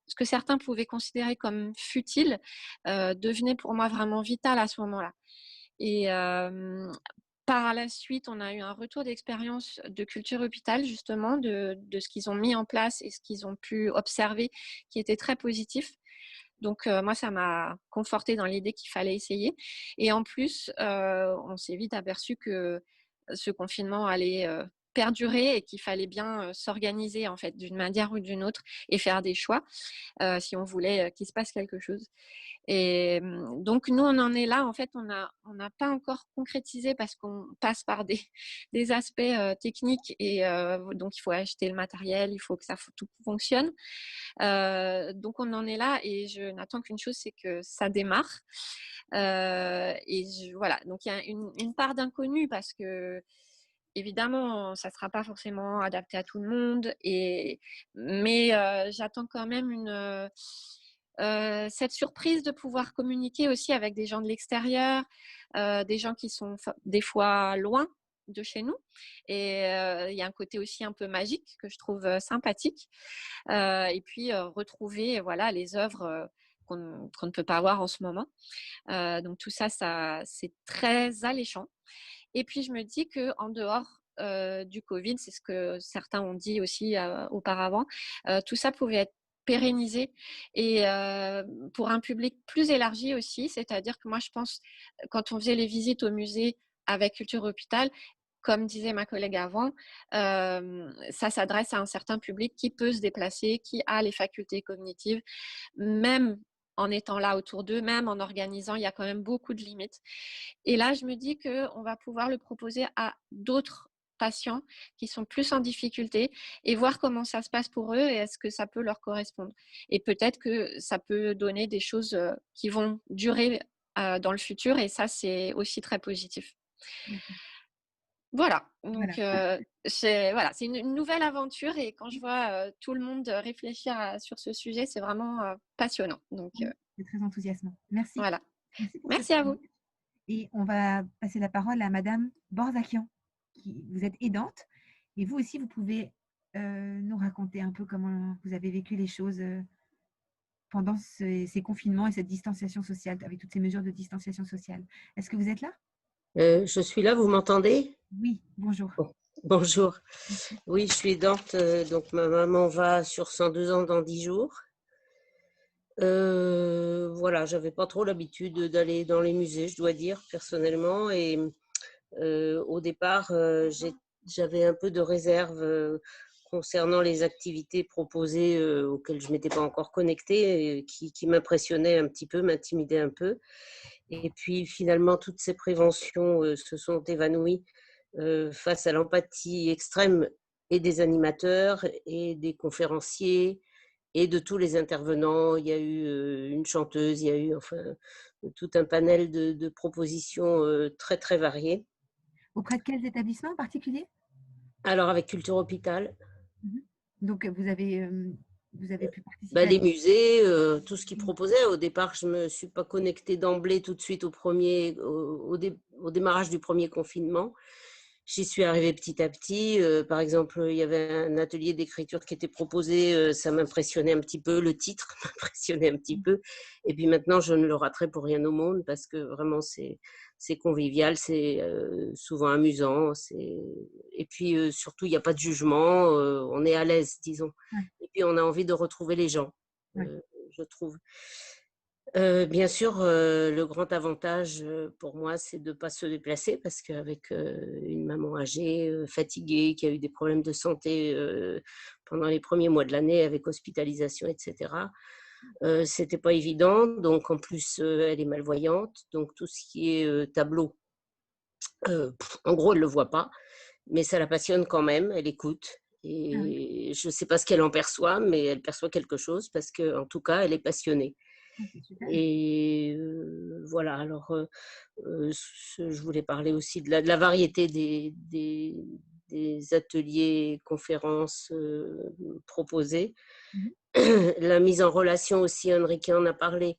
ce que certains pouvaient considérer comme futile devenait pour moi vraiment vital à ce moment-là. Et par la suite, on a eu un retour d'expérience de Culture Hôpital, justement, de ce qu'ils ont mis en place et ce qu'ils ont pu observer, qui était très positif. Donc, moi, ça m'a confortée dans l'idée qu'il fallait essayer. Et en plus, on s'est vite aperçu que ce confinement allait perdurer et qu'il fallait bien s'organiser, en fait, d'une manière ou d'une autre et faire des choix si on voulait qu'il se passe quelque chose. Et donc, nous, on en est là. En fait, on n'a pas encore concrétisé parce qu'on passe par des aspects techniques et donc, il faut acheter le matériel, il faut que tout fonctionne. Donc, on en est là et je n'attends qu'une chose, c'est que ça démarre. Voilà, donc il y a une part d'inconnu parce que évidemment, ça ne sera pas forcément adapté à tout le monde, mais j'attends quand même cette surprise de pouvoir communiquer aussi avec des gens de l'extérieur, des gens qui sont des fois loin de chez nous. Et il y a un côté aussi un peu magique que je trouve sympathique. Et puis retrouver voilà, les œuvres qu'on ne peut pas voir en ce moment. Donc tout ça, c'est très alléchant. Et puis, je me dis qu'en dehors du Covid, c'est ce que certains ont dit aussi auparavant, tout ça pouvait être pérennisé et pour un public plus élargi aussi. C'est-à-dire que moi, je pense, quand on faisait les visites au musée avec Culture Hôpital, comme disait ma collègue avant, ça s'adresse à un certain public qui peut se déplacer, qui a les facultés cognitives, même en étant là autour d'eux, même en organisant, il y a quand même beaucoup de limites. Et là, je me dis qu'on va pouvoir le proposer à d'autres patients qui sont plus en difficulté et voir comment ça se passe pour eux et est-ce que ça peut leur correspondre. Et peut-être que ça peut donner des choses qui vont durer dans le futur et ça, c'est aussi très positif. Voilà, Voilà. donc voilà, c'est une nouvelle aventure et quand je vois tout le monde réfléchir sur ce sujet, c'est vraiment passionnant. Donc C'est très enthousiasmant. Merci. voilà, Merci pour ce merci à vous. témoignage. Et on va passer la parole à Madame Borzakian. Vous êtes aidante et vous aussi, vous pouvez nous raconter un peu comment vous avez vécu les choses pendant ces confinements et cette distanciation sociale, avec toutes ces mesures de distanciation sociale. Est-ce que vous êtes là? Je suis là, vous m'entendez? Oui, bonjour. Bon, bonjour. Oui, je suis aidante, donc ma maman va sur 102 ans dans 10 jours. Voilà, j'avais pas trop l'habitude d'aller dans les musées, je dois dire, personnellement. Et au départ, j'avais un peu de réserve concernant les activités proposées auxquelles je ne m'étais pas encore connectée, et qui m'impressionnaient un petit peu, m'intimidaient un peu. Et puis finalement, toutes ces préventions se sont évanouies face à l'empathie extrême et des animateurs et des conférenciers et de tous les intervenants. Il y a eu une chanteuse, il y a eu enfin tout un panel de propositions très très variées. Auprès de quels établissements en particulier? Alors avec Culture Hôpital. Donc vous avez pu participer à Les musées, tout ce qu'ils proposaient. Au départ, je ne me suis pas connectée d'emblée tout de suite au démarrage du premier confinement. J'y suis arrivée petit à petit. Par exemple, il y avait un atelier d'écriture qui était proposé. Ça m'impressionnait un petit peu. Le titre m'impressionnait un petit peu. Et puis maintenant, je ne le raterai pour rien au monde parce que vraiment, c'est convivial, c'est souvent amusant. Et puis, surtout, il n'y a pas de jugement. On est à l'aise, disons. Ouais. Et puis, on a envie de retrouver les gens, je trouve. Bien sûr, le grand avantage pour moi, c'est de ne pas se déplacer parce qu'avec une maman âgée, fatiguée, qui a eu des problèmes de santé pendant les premiers mois de l'année avec hospitalisation, etc., c'était pas évident. Donc, en plus, elle est malvoyante. Donc, tout ce qui est tableau, en gros, elle ne le voit pas, mais ça la passionne quand même. Elle écoute. Et je ne sais pas ce qu'elle en perçoit, mais elle perçoit quelque chose parce qu'en tout cas, elle est passionnée. Et voilà, alors je voulais parler aussi de la variété des ateliers, conférences proposés. La mise en relation aussi, Enrique en a parlé,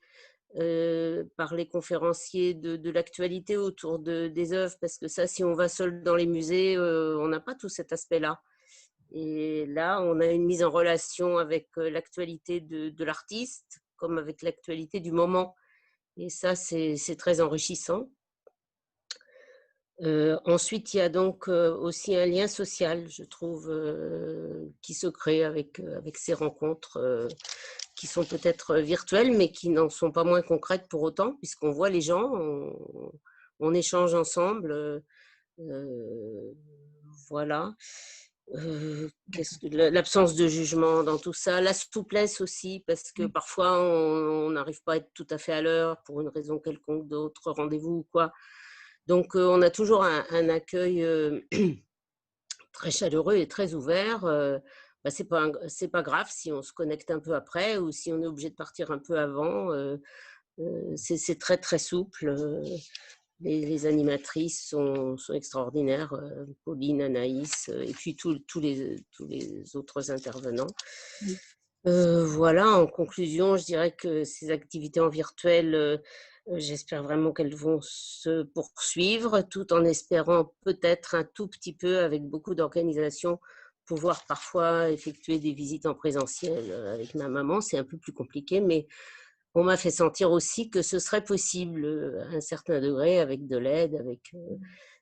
par les conférenciers de l'actualité autour des œuvres, parce que ça, si on va seul dans les musées, on n'a pas tout cet aspect-là. Et là, on a une mise en relation avec l'actualité de l'artiste, comme avec l'actualité du moment. Et ça, c'est très enrichissant. Ensuite, il y a donc aussi un lien social, je trouve, qui se crée avec ces rencontres qui sont peut-être virtuelles, mais qui n'en sont pas moins concrètes pour autant, puisqu'on voit les gens, on échange ensemble. Voilà. L'absence de jugement dans tout ça, la souplesse aussi, parce que parfois on n'arrive pas à être tout à fait à l'heure pour une raison quelconque, d'autres rendez-vous ou quoi. Donc on a toujours un accueil très chaleureux et très ouvert. C'est pas grave si on se connecte un peu après ou si on est obligé de partir un peu avant. C'est très très souple. Les animatrices sont extraordinaires, Pauline, Anaïs, et puis tous les autres intervenants. Voilà, en conclusion, je dirais que ces activités en virtuel, j'espère vraiment qu'elles vont se poursuivre, tout en espérant peut-être un tout petit peu, avec beaucoup d'organisation, pouvoir parfois effectuer des visites en présentiel avec ma maman. C'est un peu plus compliqué, mais on m'a fait sentir aussi que ce serait possible à un certain degré avec de l'aide, avec,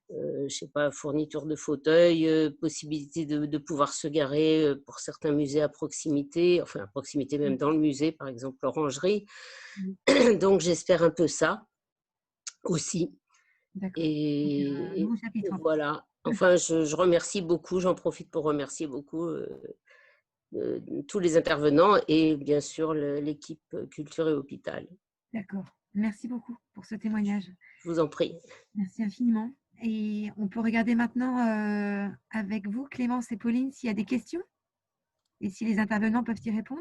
je sais pas, fourniture de fauteuils, possibilité de pouvoir se garer pour certains musées à proximité, enfin à proximité même dans le musée, par exemple l'Orangerie. Donc j'espère un peu ça aussi. Et voilà. Enfin, je remercie beaucoup, j'en profite pour remercier beaucoup tous les intervenants et bien sûr l'équipe Culture et Hôpital. D'accord. Merci beaucoup pour ce témoignage. Je vous en prie. Merci infiniment. Et on peut regarder maintenant avec vous, Clémence et Pauline, s'il y a des questions et si les intervenants peuvent y répondre.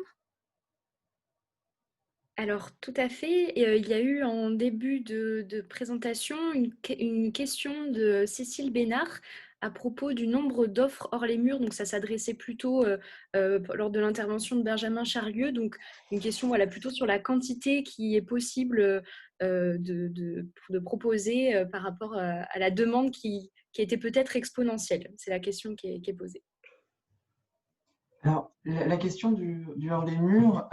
Alors, tout à fait. Il y a eu en début de présentation une question de Cécile Bénard à propos du nombre d'offres hors les murs. Donc, ça s'adressait plutôt lors de l'intervention de Benjamin Charlieu. Donc, une question voilà, plutôt sur la quantité qui est possible de proposer par rapport à la demande qui était peut-être exponentielle. C'est la question qui est posée. Alors, la question du hors les murs,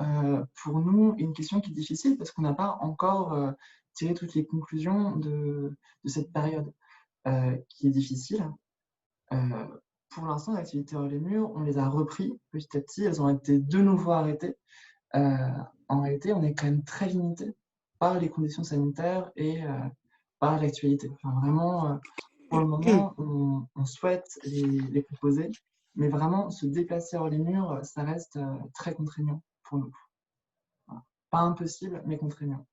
pour nous, est une question qui est difficile parce qu'on n'a pas encore tiré toutes les conclusions de cette période qui est difficile. Pour l'instant, l'activité hors les murs, on les a repris petit à petit. Elles ont été de nouveau arrêtées. En réalité, on est quand même très limité par les conditions sanitaires et par l'actualité. Enfin, vraiment, pour le moment, on souhaite les proposer, mais vraiment, se déplacer hors les murs, ça reste très contraignant pour nous. Voilà. Pas impossible, mais contraignant.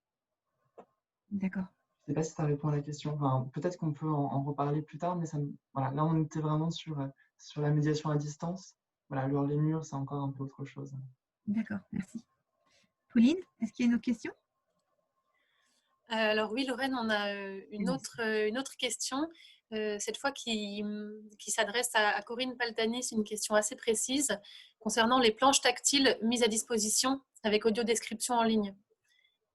D'accord. Je ne sais pas si ça répond à la question. Enfin, peut-être qu'on peut en reparler plus tard, mais voilà, là, on était vraiment sur la médiation à distance. Voilà, le hors les murs, c'est encore un peu autre chose. D'accord, merci. Pauline, est-ce qu'il y a une autre question? Alors oui, Lorraine, on a une autre question, cette fois qui s'adresse à Corinne Paltani. C'est une question assez précise concernant les planches tactiles mises à disposition avec audio-description en ligne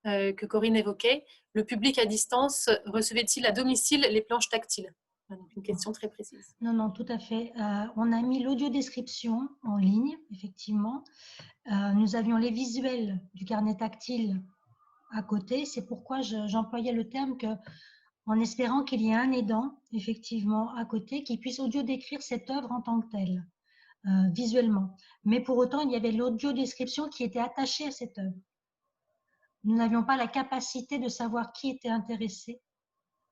que Corinne évoquait. Le public à distance recevait-il à domicile les planches tactiles? Donc une question très précise. Non, non, tout à fait. On a mis l'audio-description en ligne, effectivement. Nous avions les visuels du carnet tactile à côté. C'est pourquoi j'employais le terme en espérant qu'il y ait un aidant, effectivement, à côté, qui puisse audio-décrire cette œuvre en tant que telle, visuellement. Mais pour autant, il y avait l'audio-description qui était attachée à cette œuvre. Nous n'avions pas la capacité de savoir qui était intéressé,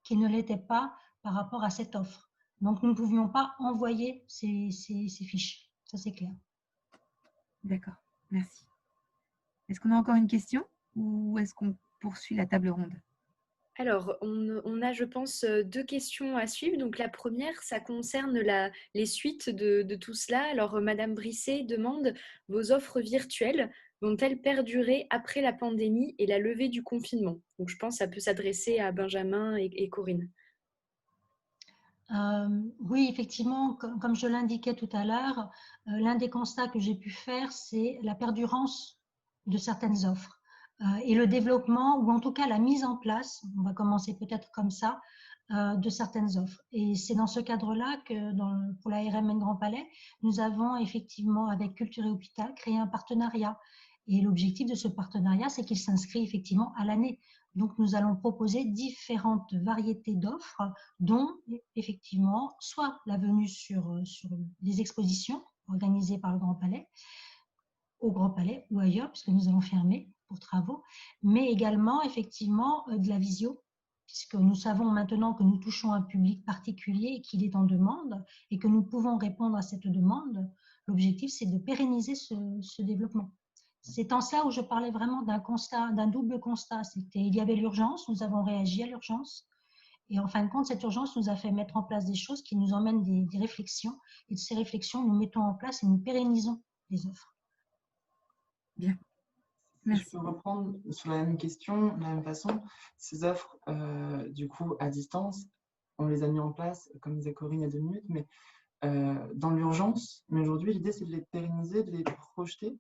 qui ne l'était pas par rapport à cette offre. Donc, nous ne pouvions pas envoyer ces fiches. Ça, c'est clair. D'accord, merci. Est-ce qu'on a encore une question ou est-ce qu'on poursuit la table ronde? Alors, on a, je pense, 2 questions à suivre. Donc, la première, ça concerne les suites de tout cela. Alors, Madame Brisset demande, vos offres virtuelles vont-elles perdurer après la pandémie et la levée du confinement? Donc, je pense que ça peut s'adresser à Benjamin et Corinne. Oui, effectivement, comme je l'indiquais tout à l'heure, l'un des constats que j'ai pu faire, c'est la perdurance de certaines offres et le développement, ou en tout cas la mise en place, on va commencer peut-être comme ça, de certaines offres. Et c'est dans ce cadre-là que pour la RMN Grand Palais, nous avons effectivement, avec Culture et Hôpital, créé un partenariat. Et l'objectif de ce partenariat, c'est qu'il s'inscrit effectivement à l'année. Donc, nous allons proposer différentes variétés d'offres, dont effectivement, soit la venue sur des expositions organisées par le Grand Palais, au Grand Palais ou ailleurs, puisque nous allons fermer pour travaux, mais également effectivement de la visio, puisque nous savons maintenant que nous touchons un public particulier et qu'il est en demande et que nous pouvons répondre à cette demande. L'objectif, c'est de pérenniser ce développement. C'est en cela où je parlais vraiment d'un constat, d'un double constat. Il y avait l'urgence, nous avons réagi à l'urgence. Et en fin de compte, cette urgence nous a fait mettre en place des choses qui nous emmènent des réflexions. Et de ces réflexions, nous mettons en place et nous pérennisons les offres. Bien. Merci. Je peux reprendre sur la même question, de la même façon. Ces offres, du coup, à distance, on les a mis en place, comme disait Corinne il y a 2 minutes, mais dans l'urgence. Mais aujourd'hui, l'idée, c'est de les pérenniser, de les projeter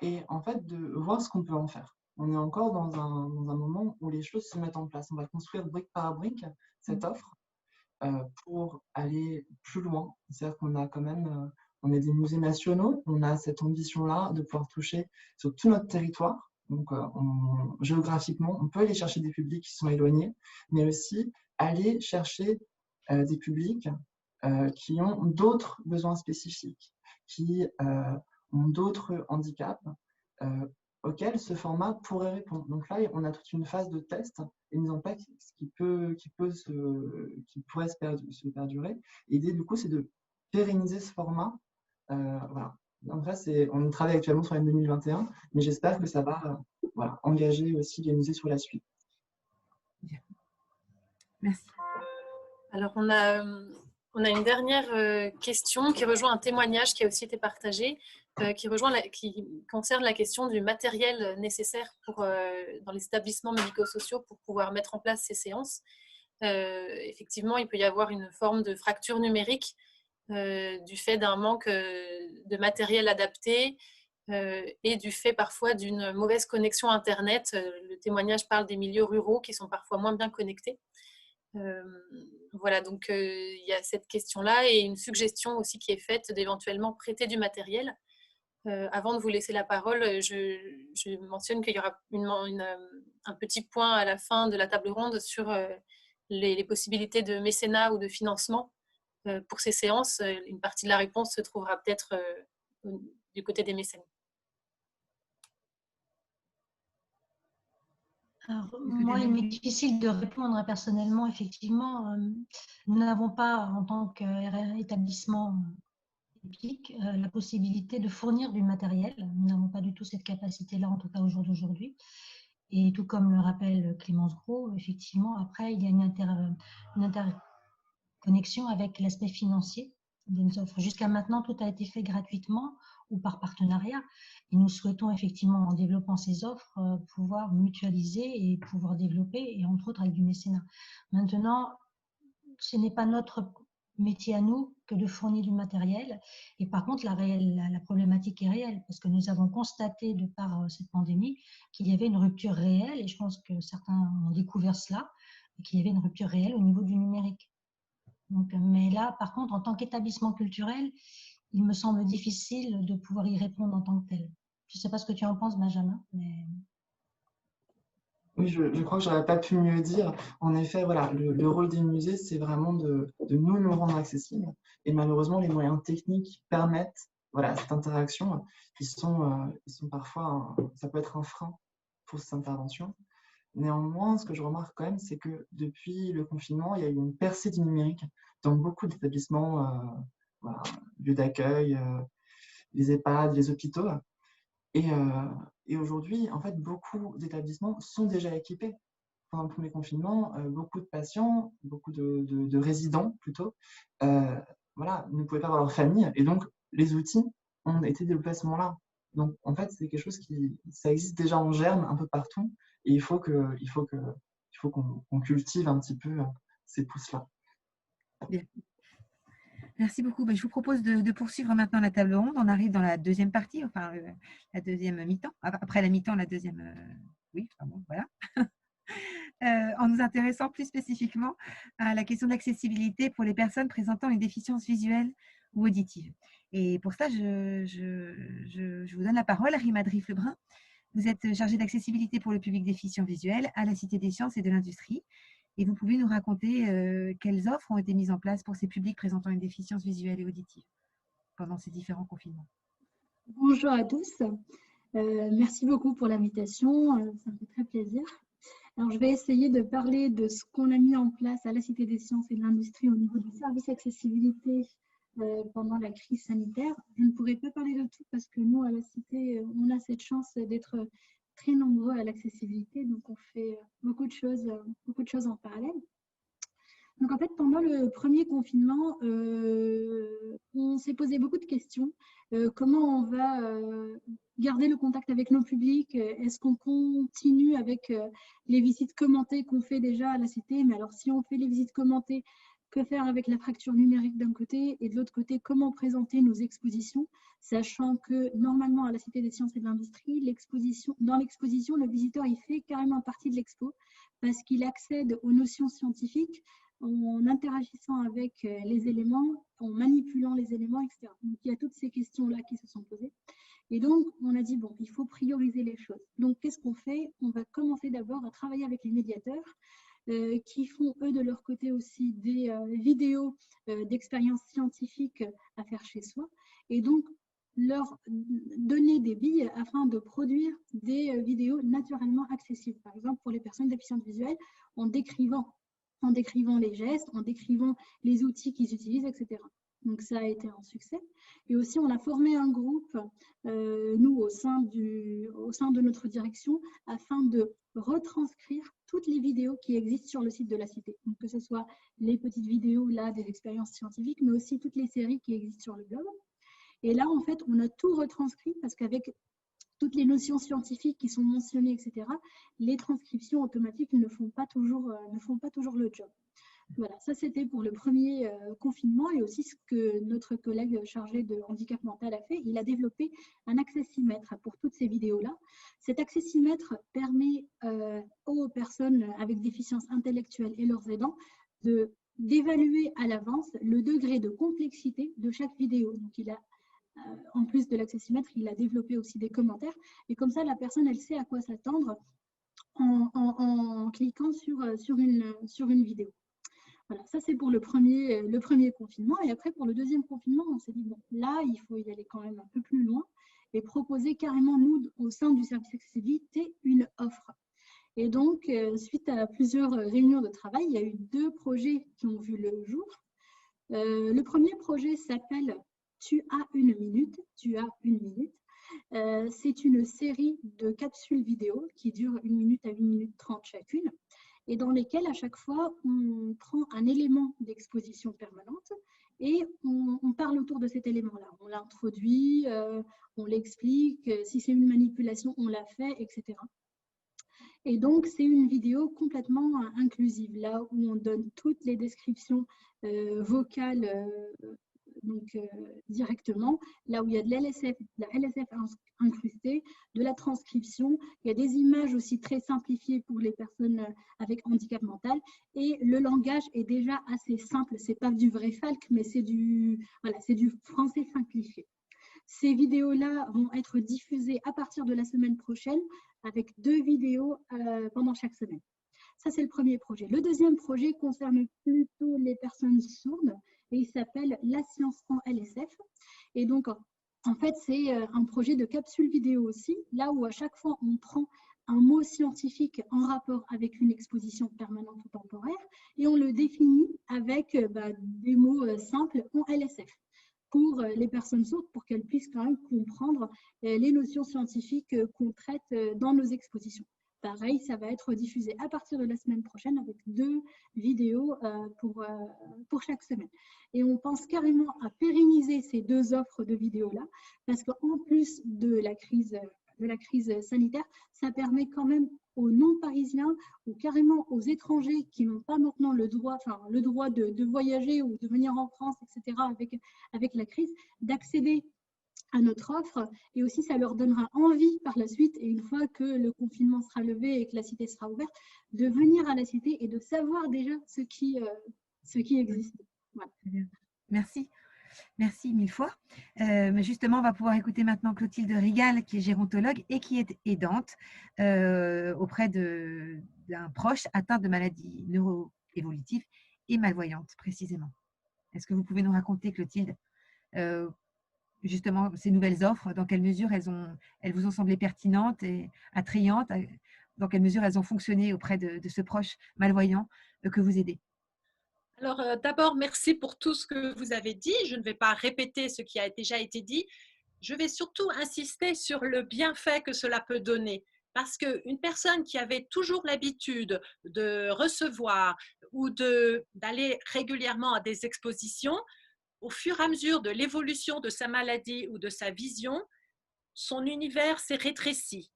et en fait de voir ce qu'on peut en faire. On est encore dans un moment où les choses se mettent en place. On va construire brique par brique cette offre pour aller plus loin. C'est-à-dire qu'on a quand même, on est des musées nationaux, on a cette ambition-là de pouvoir toucher sur tout notre territoire. Donc géographiquement, on peut aller chercher des publics qui sont éloignés, mais aussi aller chercher des publics qui ont d'autres besoins spécifiques, qui ont d'autres handicaps auxquels ce format pourrait répondre. Donc là, on a toute une phase de test et mise en place qui pourrait se perdurer. Et l'idée, du coup, c'est de pérenniser ce format. Voilà. Donc là, on travaille actuellement sur l'année 2021, mais j'espère que ça va engager aussi les musées sur la suite. Bien. Merci. Alors, on a une dernière question qui rejoint un témoignage qui a aussi été partagé, qui concerne la question du matériel nécessaire dans les établissements médico-sociaux pour pouvoir mettre en place ces séances. Effectivement, il peut y avoir une forme de fracture numérique du fait d'un manque de matériel adapté et du fait parfois d'une mauvaise connexion Internet. Le témoignage parle des milieux ruraux qui sont parfois moins bien connectés. Voilà, donc il y a cette question-là et une suggestion aussi qui est faite d'éventuellement prêter du matériel. Avant de vous laisser la parole, je mentionne qu'il y aura un petit point à la fin de la table ronde sur les possibilités de mécénat ou de financement pour ces séances. Une partie de la réponse se trouvera peut-être du côté des mécènes. Alors, moi, il m'est difficile de répondre personnellement. Effectivement, nous n'avons pas, en tant qu'établissement public, la possibilité de fournir du matériel. Nous n'avons pas du tout cette capacité-là, en tout cas au jour d'aujourd'hui. Et tout comme le rappelle Clémence Gros, effectivement, après, il y a une interconnexion avec l'aspect financier de nos offres. Jusqu'à maintenant, tout a été fait gratuitement ou par partenariat. Et nous souhaitons effectivement, en développant ces offres, pouvoir mutualiser et pouvoir développer, et entre autres avec du mécénat. Maintenant, ce n'est pas notre métier à nous que de fournir du matériel. Et par contre, la problématique est réelle, parce que nous avons constaté, de par cette pandémie, qu'il y avait une rupture réelle, et je pense que certains ont découvert cela, et qu'il y avait une rupture réelle au niveau du numérique. Donc, mais là, par contre, en tant qu'établissement culturel, il me semble difficile de pouvoir y répondre en tant que tel. Je ne sais pas ce que tu en penses, Benjamin. Mais... Oui, je crois que je n'aurais pas pu mieux dire. En effet, voilà, le rôle des musées, c'est vraiment de nous rendre accessibles. Et malheureusement, les moyens techniques permettent cette interaction. Ils sont parfois, ça peut être un frein pour cette intervention. Néanmoins, ce que je remarque quand même, c'est que depuis le confinement, il y a eu une percée du numérique dans beaucoup d'établissements, lieux d'accueil, les EHPAD, les hôpitaux. Et aujourd'hui, en fait, beaucoup d'établissements sont déjà équipés. Pendant le premier confinement, beaucoup de patients, beaucoup de résidents plutôt, ne pouvaient pas voir leur famille. Et donc, les outils ont été développés à ce moment-là. Donc, en fait, c'est quelque chose ça existe déjà en germe un peu partout. Et il faut qu'on cultive un petit peu ces pousses-là. Bien. Merci beaucoup. Je vous propose de poursuivre maintenant la table ronde. On arrive dans la deuxième partie, enfin la deuxième mi-temps. Après la mi-temps, la deuxième. Oui, enfin bon, voilà. En nous intéressant plus spécifiquement à la question de l'accessibilité pour les personnes présentant une déficience visuelle ou auditive. Et pour ça, je vous donne la parole, Rima Drif-Lebrun. Vous êtes chargée d'accessibilité pour le public déficient visuel à la Cité des sciences et de l'industrie. Et vous pouvez nous raconter quelles offres ont été mises en place pour ces publics présentant une déficience visuelle et auditive pendant ces différents confinements. Bonjour à tous. Merci beaucoup pour l'invitation. Ça me fait très plaisir. Alors, je vais essayer de parler de ce qu'on a mis en place à la Cité des sciences et de l'industrie au niveau du service accessibilité pendant la crise sanitaire. Je ne pourrai pas parler de tout parce que nous, à la Cité, on a cette chance d'être très nombreux à l'accessibilité, donc on fait beaucoup de choses en parallèle. Donc en fait, pendant le premier confinement, on s'est posé beaucoup de questions. Comment on va garder le contact avec nos publics? Est-ce qu'on continue avec les visites commentées qu'on fait déjà à la Cité? Mais alors si on fait les visites commentées, que faire avec la fracture numérique d'un côté et de l'autre côté, comment présenter nos expositions, sachant que normalement à la Cité des sciences et de l'industrie, dans l'exposition, le visiteur il fait carrément partie de l'expo parce qu'il accède aux notions scientifiques en interagissant avec les éléments, en manipulant les éléments, etc. Donc il y a toutes ces questions-là qui se sont posées. Et donc on a dit, bon, il faut prioriser les choses. Donc qu'est-ce qu'on fait? On va commencer d'abord à travailler avec les médiateurs qui font, eux, de leur côté aussi des vidéos d'expériences scientifiques à faire chez soi, et donc leur donner des billes afin de produire des vidéos naturellement accessibles. Par exemple, pour les personnes déficientes visuelles, en décrivant les gestes, en décrivant les outils qu'ils utilisent, etc. Donc ça a été un succès. Et aussi, on a formé un groupe, nous, au sein de notre direction, afin de retranscrire toutes les vidéos qui existent sur le site de la Cité. Donc, que ce soit les petites vidéos là, des expériences scientifiques, mais aussi toutes les séries qui existent sur le blog. Et là, en fait, on a tout retranscrit parce qu'avec toutes les notions scientifiques qui sont mentionnées, etc., les transcriptions automatiques ne font pas toujours le job. Voilà, ça c'était pour le premier confinement et aussi ce que notre collègue chargé de handicap mental a fait. Il a développé un accessimètre pour toutes ces vidéos-là. Cet accessimètre permet aux personnes avec déficience intellectuelle et leurs aidants d'évaluer à l'avance le degré de complexité de chaque vidéo. Donc il a, en plus de l'accessimètre, il a développé aussi des commentaires et comme ça la personne elle sait à quoi s'attendre en cliquant sur une vidéo. Voilà, ça c'est pour le premier confinement. Et après, pour le deuxième confinement, on s'est dit, bon, là, il faut y aller quand même un peu plus loin et proposer carrément, nous, au sein du service accessibilité, une offre. Et donc, suite à plusieurs réunions de travail, il y a eu 2 projets qui ont vu le jour. Le premier projet s'appelle « Tu as une minute ». C'est une série de capsules vidéo qui durent 1 minute à 1 minute 30 chacune, et dans lesquelles, à chaque fois, on prend un élément d'exposition permanente et on parle autour de cet élément-là. On l'introduit, on l'explique, si c'est une manipulation, on la fait, etc. Et donc, c'est une vidéo complètement inclusive, là où on donne toutes les descriptions vocales directement, là où il y a de la LSF incrustée, de la transcription, il y a des images aussi très simplifiées pour les personnes avec handicap mental, et le langage est déjà assez simple, c'est pas du vrai FALC, mais c'est du français simplifié. Ces vidéos-là vont être diffusées à partir de la semaine prochaine, avec 2 vidéos pendant chaque semaine. Ça, c'est le premier projet. Le deuxième projet concerne plutôt les personnes sourdes et il s'appelle La science en LSF. Et donc, en fait, c'est un projet de capsule vidéo aussi, là où à chaque fois, on prend un mot scientifique en rapport avec une exposition permanente ou temporaire et on le définit avec des mots simples en LSF pour les personnes sourdes, pour qu'elles puissent quand même comprendre les notions scientifiques qu'on traite dans nos expositions. Pareil, ça va être diffusé à partir de la semaine prochaine avec 2 vidéos pour chaque semaine. Et on pense carrément à pérenniser ces 2 offres de vidéos-là, parce qu'en plus de la crise sanitaire, ça permet quand même aux non-parisiens ou carrément aux étrangers qui n'ont pas maintenant le droit de voyager ou de venir en France, etc., avec la crise, d'accéder à notre offre, et aussi ça leur donnera envie par la suite, et une fois que le confinement sera levé et que la cité sera ouverte, de venir à la cité et de savoir déjà ce qui existe. Voilà. Merci. Merci 1000 fois. Mais justement, on va pouvoir écouter maintenant Clotilde Rigal, qui est gérontologue et qui est aidante auprès d'un proche atteint de maladies neuroévolutives et malvoyante, précisément. Est-ce que vous pouvez nous raconter, Clotilde, justement, ces nouvelles offres, dans quelle mesure elles vous ont semblé pertinentes et attrayantes, dans quelle mesure elles ont fonctionné auprès de ce proche malvoyant que vous aidez? Alors, d'abord, merci pour tout ce que vous avez dit. Je ne vais pas répéter ce qui a déjà été dit. Je vais surtout insister sur le bienfait que cela peut donner. Parce qu'une personne qui avait toujours l'habitude de recevoir ou d'aller régulièrement à des expositions, au fur et à mesure de l'évolution de sa maladie ou de sa vision, son univers s'est rétréci.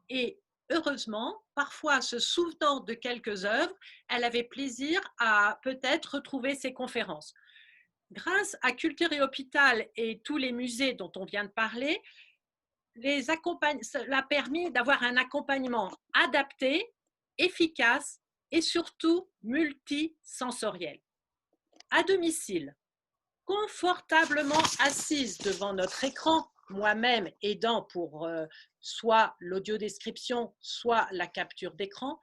Et heureusement, parfois se souvenant de quelques œuvres, elle avait plaisir à peut-être retrouver ses conférences. Grâce à Culture et Hôpital et tous les musées dont on vient de parler, cela a permis d'avoir un accompagnement adapté, efficace et surtout multisensoriel. À domicile, confortablement assise devant notre écran, moi-même aidant pour soit l'audiodescription, soit la capture d'écran,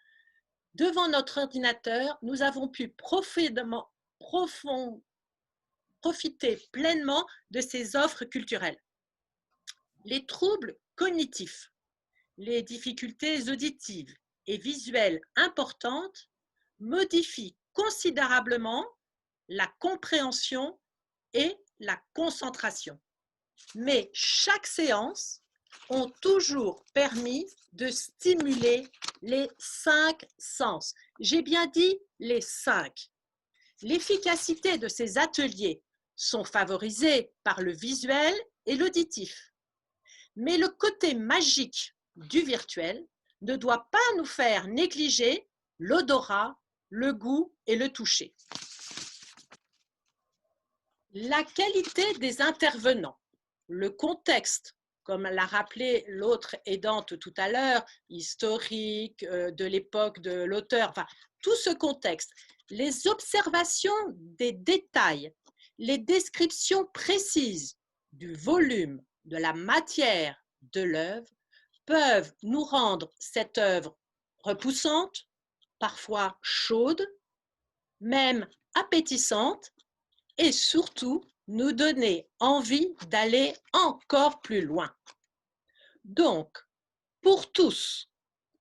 devant notre ordinateur, nous avons pu profiter pleinement de ces offres culturelles. Les troubles cognitifs, les difficultés auditives et visuelles importantes modifient considérablement la compréhension et la concentration. Mais chaque séance ont toujours permis de stimuler les 5 sens. J'ai bien dit les 5. L'efficacité de ces ateliers sont favorisées par le visuel et l'auditif. Mais le côté magique du virtuel ne doit pas nous faire négliger l'odorat, le goût et le toucher. La qualité des intervenants, le contexte, comme l'a rappelé l'autre aidante tout à l'heure, historique, de l'époque de l'auteur, enfin, tout ce contexte, les observations des détails, les descriptions précises du volume, de la matière de l'œuvre peuvent nous rendre cette œuvre repoussante, parfois chaude, même appétissante, et surtout nous donner envie d'aller encore plus loin. Donc, pour tous,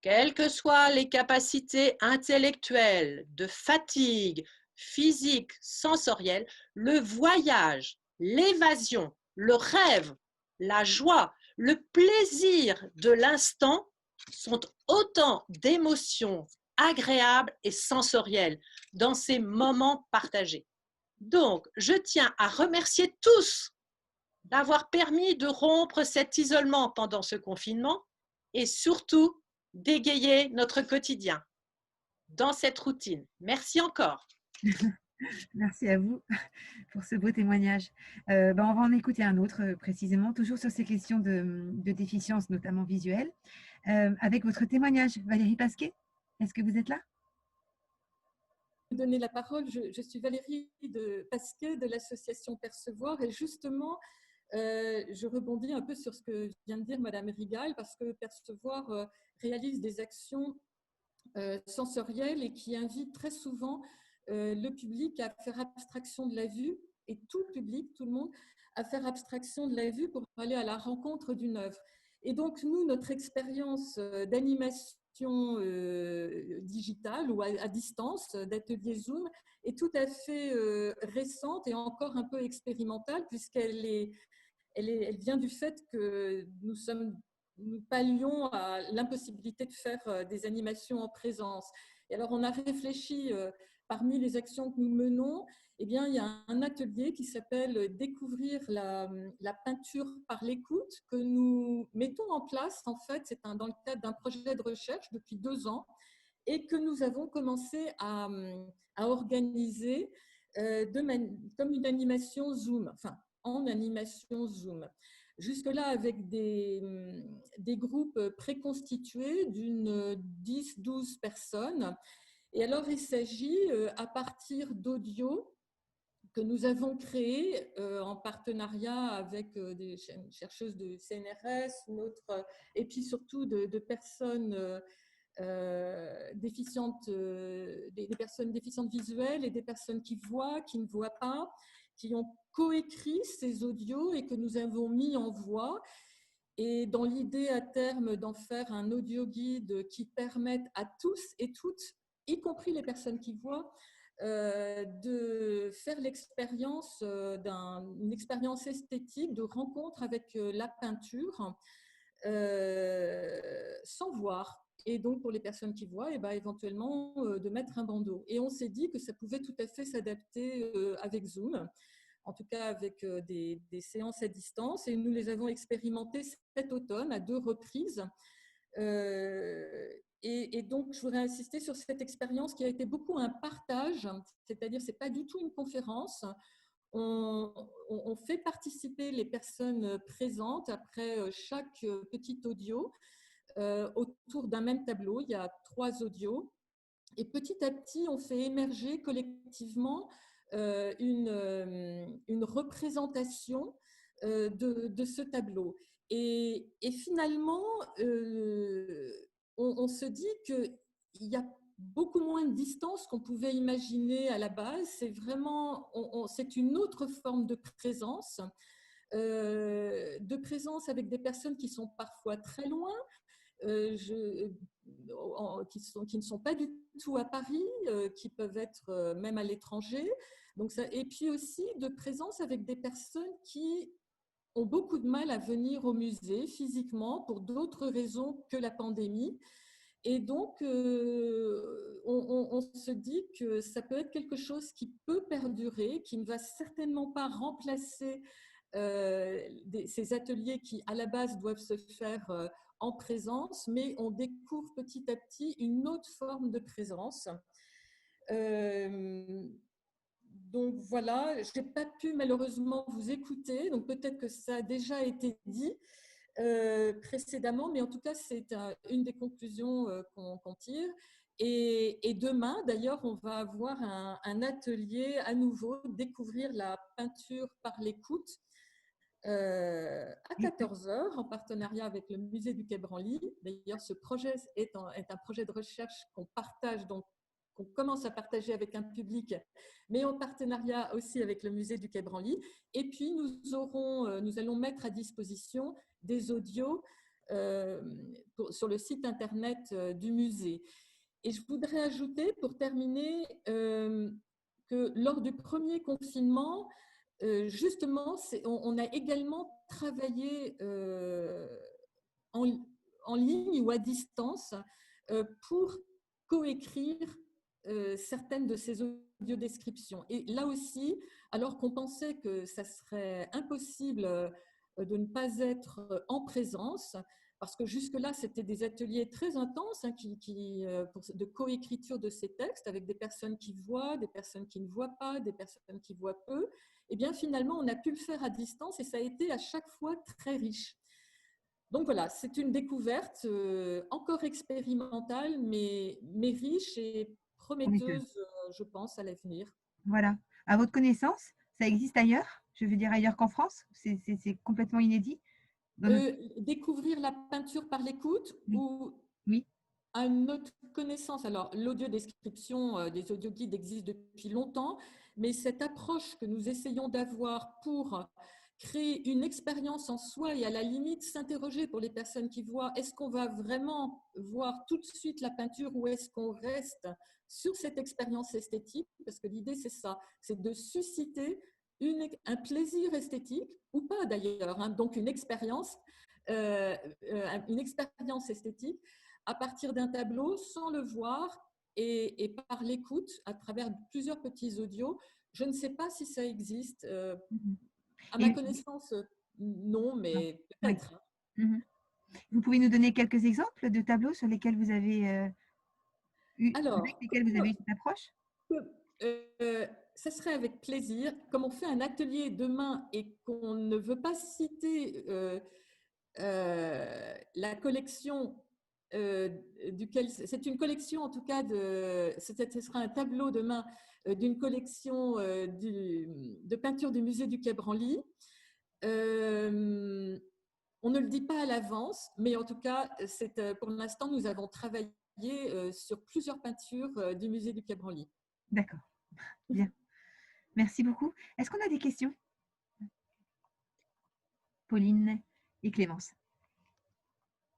quelles que soient les capacités intellectuelles, de fatigue, physique, sensorielle, le voyage, l'évasion, le rêve, la joie, le plaisir de l'instant sont autant d'émotions agréables et sensorielles dans ces moments partagés. Donc, je tiens à remercier tous d'avoir permis de rompre cet isolement pendant ce confinement et surtout d'égayer notre quotidien dans cette routine. Merci encore. Merci à vous pour ce beau témoignage. On va en écouter un autre précisément, toujours sur ces questions de déficience, notamment visuelle, avec votre témoignage. Valérie Pasquet, est-ce que vous êtes là? Donner la parole. Je suis Valérie Pasquet de l'association Percevoir et justement, je rebondis un peu sur ce que vient de dire Madame Rigal parce que Percevoir réalise des actions sensorielles et qui invitent très souvent le public à faire abstraction de la vue et tout public, tout le monde, à faire abstraction de la vue pour aller à la rencontre d'une œuvre. Et donc nous, notre expérience d'animation digitale ou à distance, d'atelier Zoom, est tout à fait récente et encore un peu expérimentale puisqu'elle elle vient du fait que nous pallions à l'impossibilité de faire des animations en présence. Et alors on a réfléchi, parmi les actions que nous menons, eh bien, il y a un atelier qui s'appelle « Découvrir la peinture par l'écoute » que nous mettons en place, en fait, c'est dans le cadre d'un projet de recherche depuis 2 ans et que nous avons commencé à organiser comme une animation Zoom, enfin, en animation Zoom. Jusque-là, avec des groupes préconstitués d'une 10-12 personnes. Et alors, il s'agit, à partir d'audio que nous avons créé en partenariat avec des chercheuses de CNRS, et puis surtout de personnes déficientes, des personnes déficientes visuelles et des personnes qui voient, qui ne voient pas, qui ont coécrit ces audios et que nous avons mis en voix. Et dans l'idée à terme d'en faire un audio guide qui permette à tous et toutes, y compris les personnes qui voient, de faire l'expérience d'une expérience esthétique de rencontre avec la peinture sans voir. Et donc, pour les personnes qui voient, éventuellement, de mettre un bandeau. Et on s'est dit que ça pouvait tout à fait s'adapter avec Zoom, en tout cas avec des séances à distance. Et nous les avons expérimentées cet automne à 2 reprises. Et donc, je voudrais insister sur cette expérience qui a été beaucoup un partage, c'est-à-dire ce n'est pas du tout une conférence. On fait participer les personnes présentes après chaque petit audio autour d'un même tableau. Il y a 3 audios. Et petit à petit, on fait émerger collectivement une représentation de ce tableau. Et finalement, on se dit qu'il y a beaucoup moins de distance qu'on pouvait imaginer à la base. C'est vraiment, c'est une autre forme de présence avec des personnes qui sont parfois très loin, qui ne sont pas du tout à Paris, qui peuvent être même à l'étranger. Donc et puis aussi de présence avec des personnes qui ont beaucoup de mal à venir au musée physiquement pour d'autres raisons que la pandémie. Et donc, on se dit que ça peut être quelque chose qui peut perdurer, qui ne va certainement pas remplacer ces ateliers qui, à la base, doivent se faire en présence, mais on découvre petit à petit une autre forme de présence. Donc voilà, je n'ai pas pu malheureusement vous écouter, donc peut-être que ça a déjà été dit précédemment, mais en tout cas, c'est une des conclusions qu'on tire. Et demain, d'ailleurs, on va avoir un atelier à nouveau, découvrir la peinture par l'écoute, à 14 h en partenariat avec le musée du Quai Branly. D'ailleurs, ce projet est un projet de recherche qu'on partage, donc qu'on commence à partager avec un public, mais en partenariat aussi avec le musée du Quai Branly. Et puis, nous allons mettre à disposition des audios sur le site internet du musée. Et je voudrais ajouter, pour terminer, que lors du premier confinement, justement, on a également travaillé en ligne ou à distance pour coécrire certaines de ces audiodescriptions. Et là aussi, alors qu'on pensait que ça serait impossible de ne pas être en présence, parce que jusque-là, c'était des ateliers très intenses de coécriture de ces textes avec des personnes qui voient, des personnes qui ne voient pas, des personnes qui voient peu. Et bien finalement, on a pu le faire à distance et ça a été à chaque fois très riche. Donc voilà, c'est une découverte encore expérimentale, mais riche et prometteuse, je pense, à l'avenir. Voilà. À votre connaissance, ça existe ailleurs? Je veux dire ailleurs qu'en France? C'est complètement inédit? Découvrir la peinture par l'écoute ou oui. À notre connaissance, alors l'audiodescription des audioguides existe depuis longtemps, mais cette approche que nous essayons d'avoir pour créer une expérience en soi et à la limite s'interroger pour les personnes qui voient, est-ce qu'on va vraiment voir tout de suite la peinture ou est-ce qu'on reste sur cette expérience esthétique? Parce que l'idée c'est ça, c'est de susciter un plaisir esthétique ou pas d'ailleurs, hein, donc une expérience esthétique à partir d'un tableau sans le voir et par l'écoute à travers plusieurs petits audios. Je ne sais pas si ça existe. À ma connaissance, non, mais peut-être. Vous pouvez nous donner quelques exemples de tableaux sur lesquels vous avez avec lesquels vous avez eu cette approche? Ça serait avec plaisir. Comme on fait un atelier demain et qu'on ne veut pas citer la collection c'est une collection en tout cas ce sera un tableau demain d'une collection de peinture du musée du Quai Branly. On ne le dit pas à l'avance, mais en tout cas, pour l'instant, nous avons travaillé sur plusieurs peintures du musée du Quai Branly. D'accord, bien. Merci beaucoup. Est-ce qu'on a des questions? Pauline et Clémence.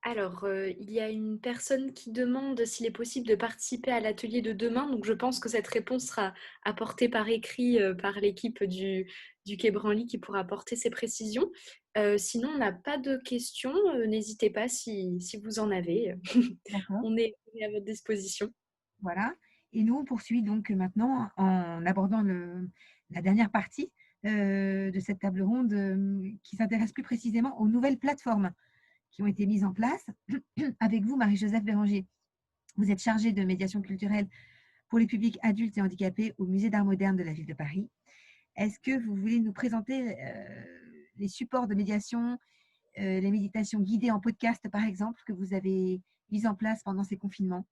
Alors, il y a une personne qui demande s'il est possible de participer à l'atelier de demain. Donc, je pense que cette réponse sera apportée par écrit par l'équipe du Quai Branly qui pourra apporter ces précisions. Sinon, on n'a pas de questions. N'hésitez pas si vous en avez. On est à votre disposition. Voilà. Et nous, on poursuit donc maintenant en abordant la dernière partie de cette table ronde qui s'intéresse plus précisément aux nouvelles plateformes qui ont été mises en place. Avec vous, Marie-Joseph Béranger, vous êtes chargée de médiation culturelle pour les publics adultes et handicapés au Musée d'Art moderne de la Ville de Paris. Est-ce que vous voulez nous présenter les supports de médiation, les méditations guidées en podcast, par exemple, que vous avez mises en place pendant ces confinements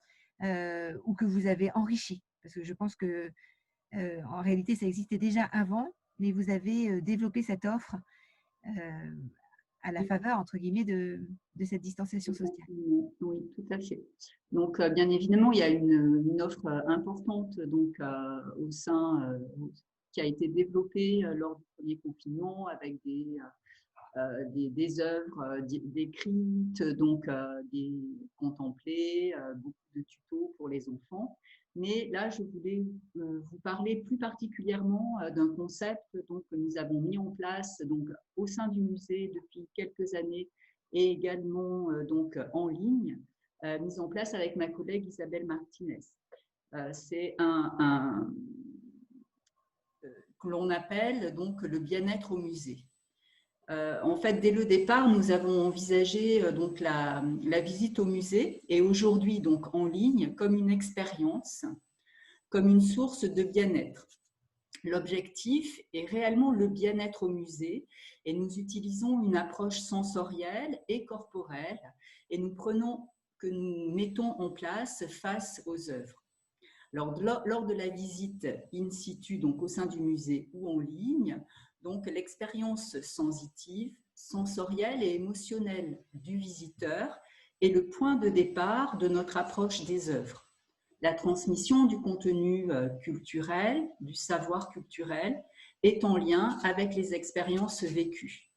ou que vous avez enrichi? Parce que je pense que en réalité, ça existait déjà avant, mais vous avez développé cette offre à la faveur, entre guillemets, de cette distanciation sociale. Oui, tout à fait. Donc, bien évidemment, il y a une offre importante donc, au sein qui a été développée lors du premier confinement avec des œuvres décrites, donc des contemplées, beaucoup de tutos pour les enfants. Mais là, je voulais vous parler plus particulièrement d'un concept donc, que nous avons mis en place donc, au sein du musée depuis quelques années et également donc, en ligne, mis en place avec ma collègue Isabelle Martinez. C'est que l'on appelle donc, le bien-être au musée. En fait, dès le départ, nous avons envisagé donc, la visite au musée et aujourd'hui donc en ligne comme une expérience comme une source de bien-être. L'objectif est réellement le bien-être au musée et nous utilisons une approche sensorielle et corporelle et que nous mettons en place face aux œuvres. Lors de la visite in situ, donc au sein du musée ou en ligne, donc l'expérience sensitive, sensorielle et émotionnelle du visiteur est le point de départ de notre approche des œuvres. La transmission du contenu culturel, du savoir culturel, est en lien avec les expériences vécues.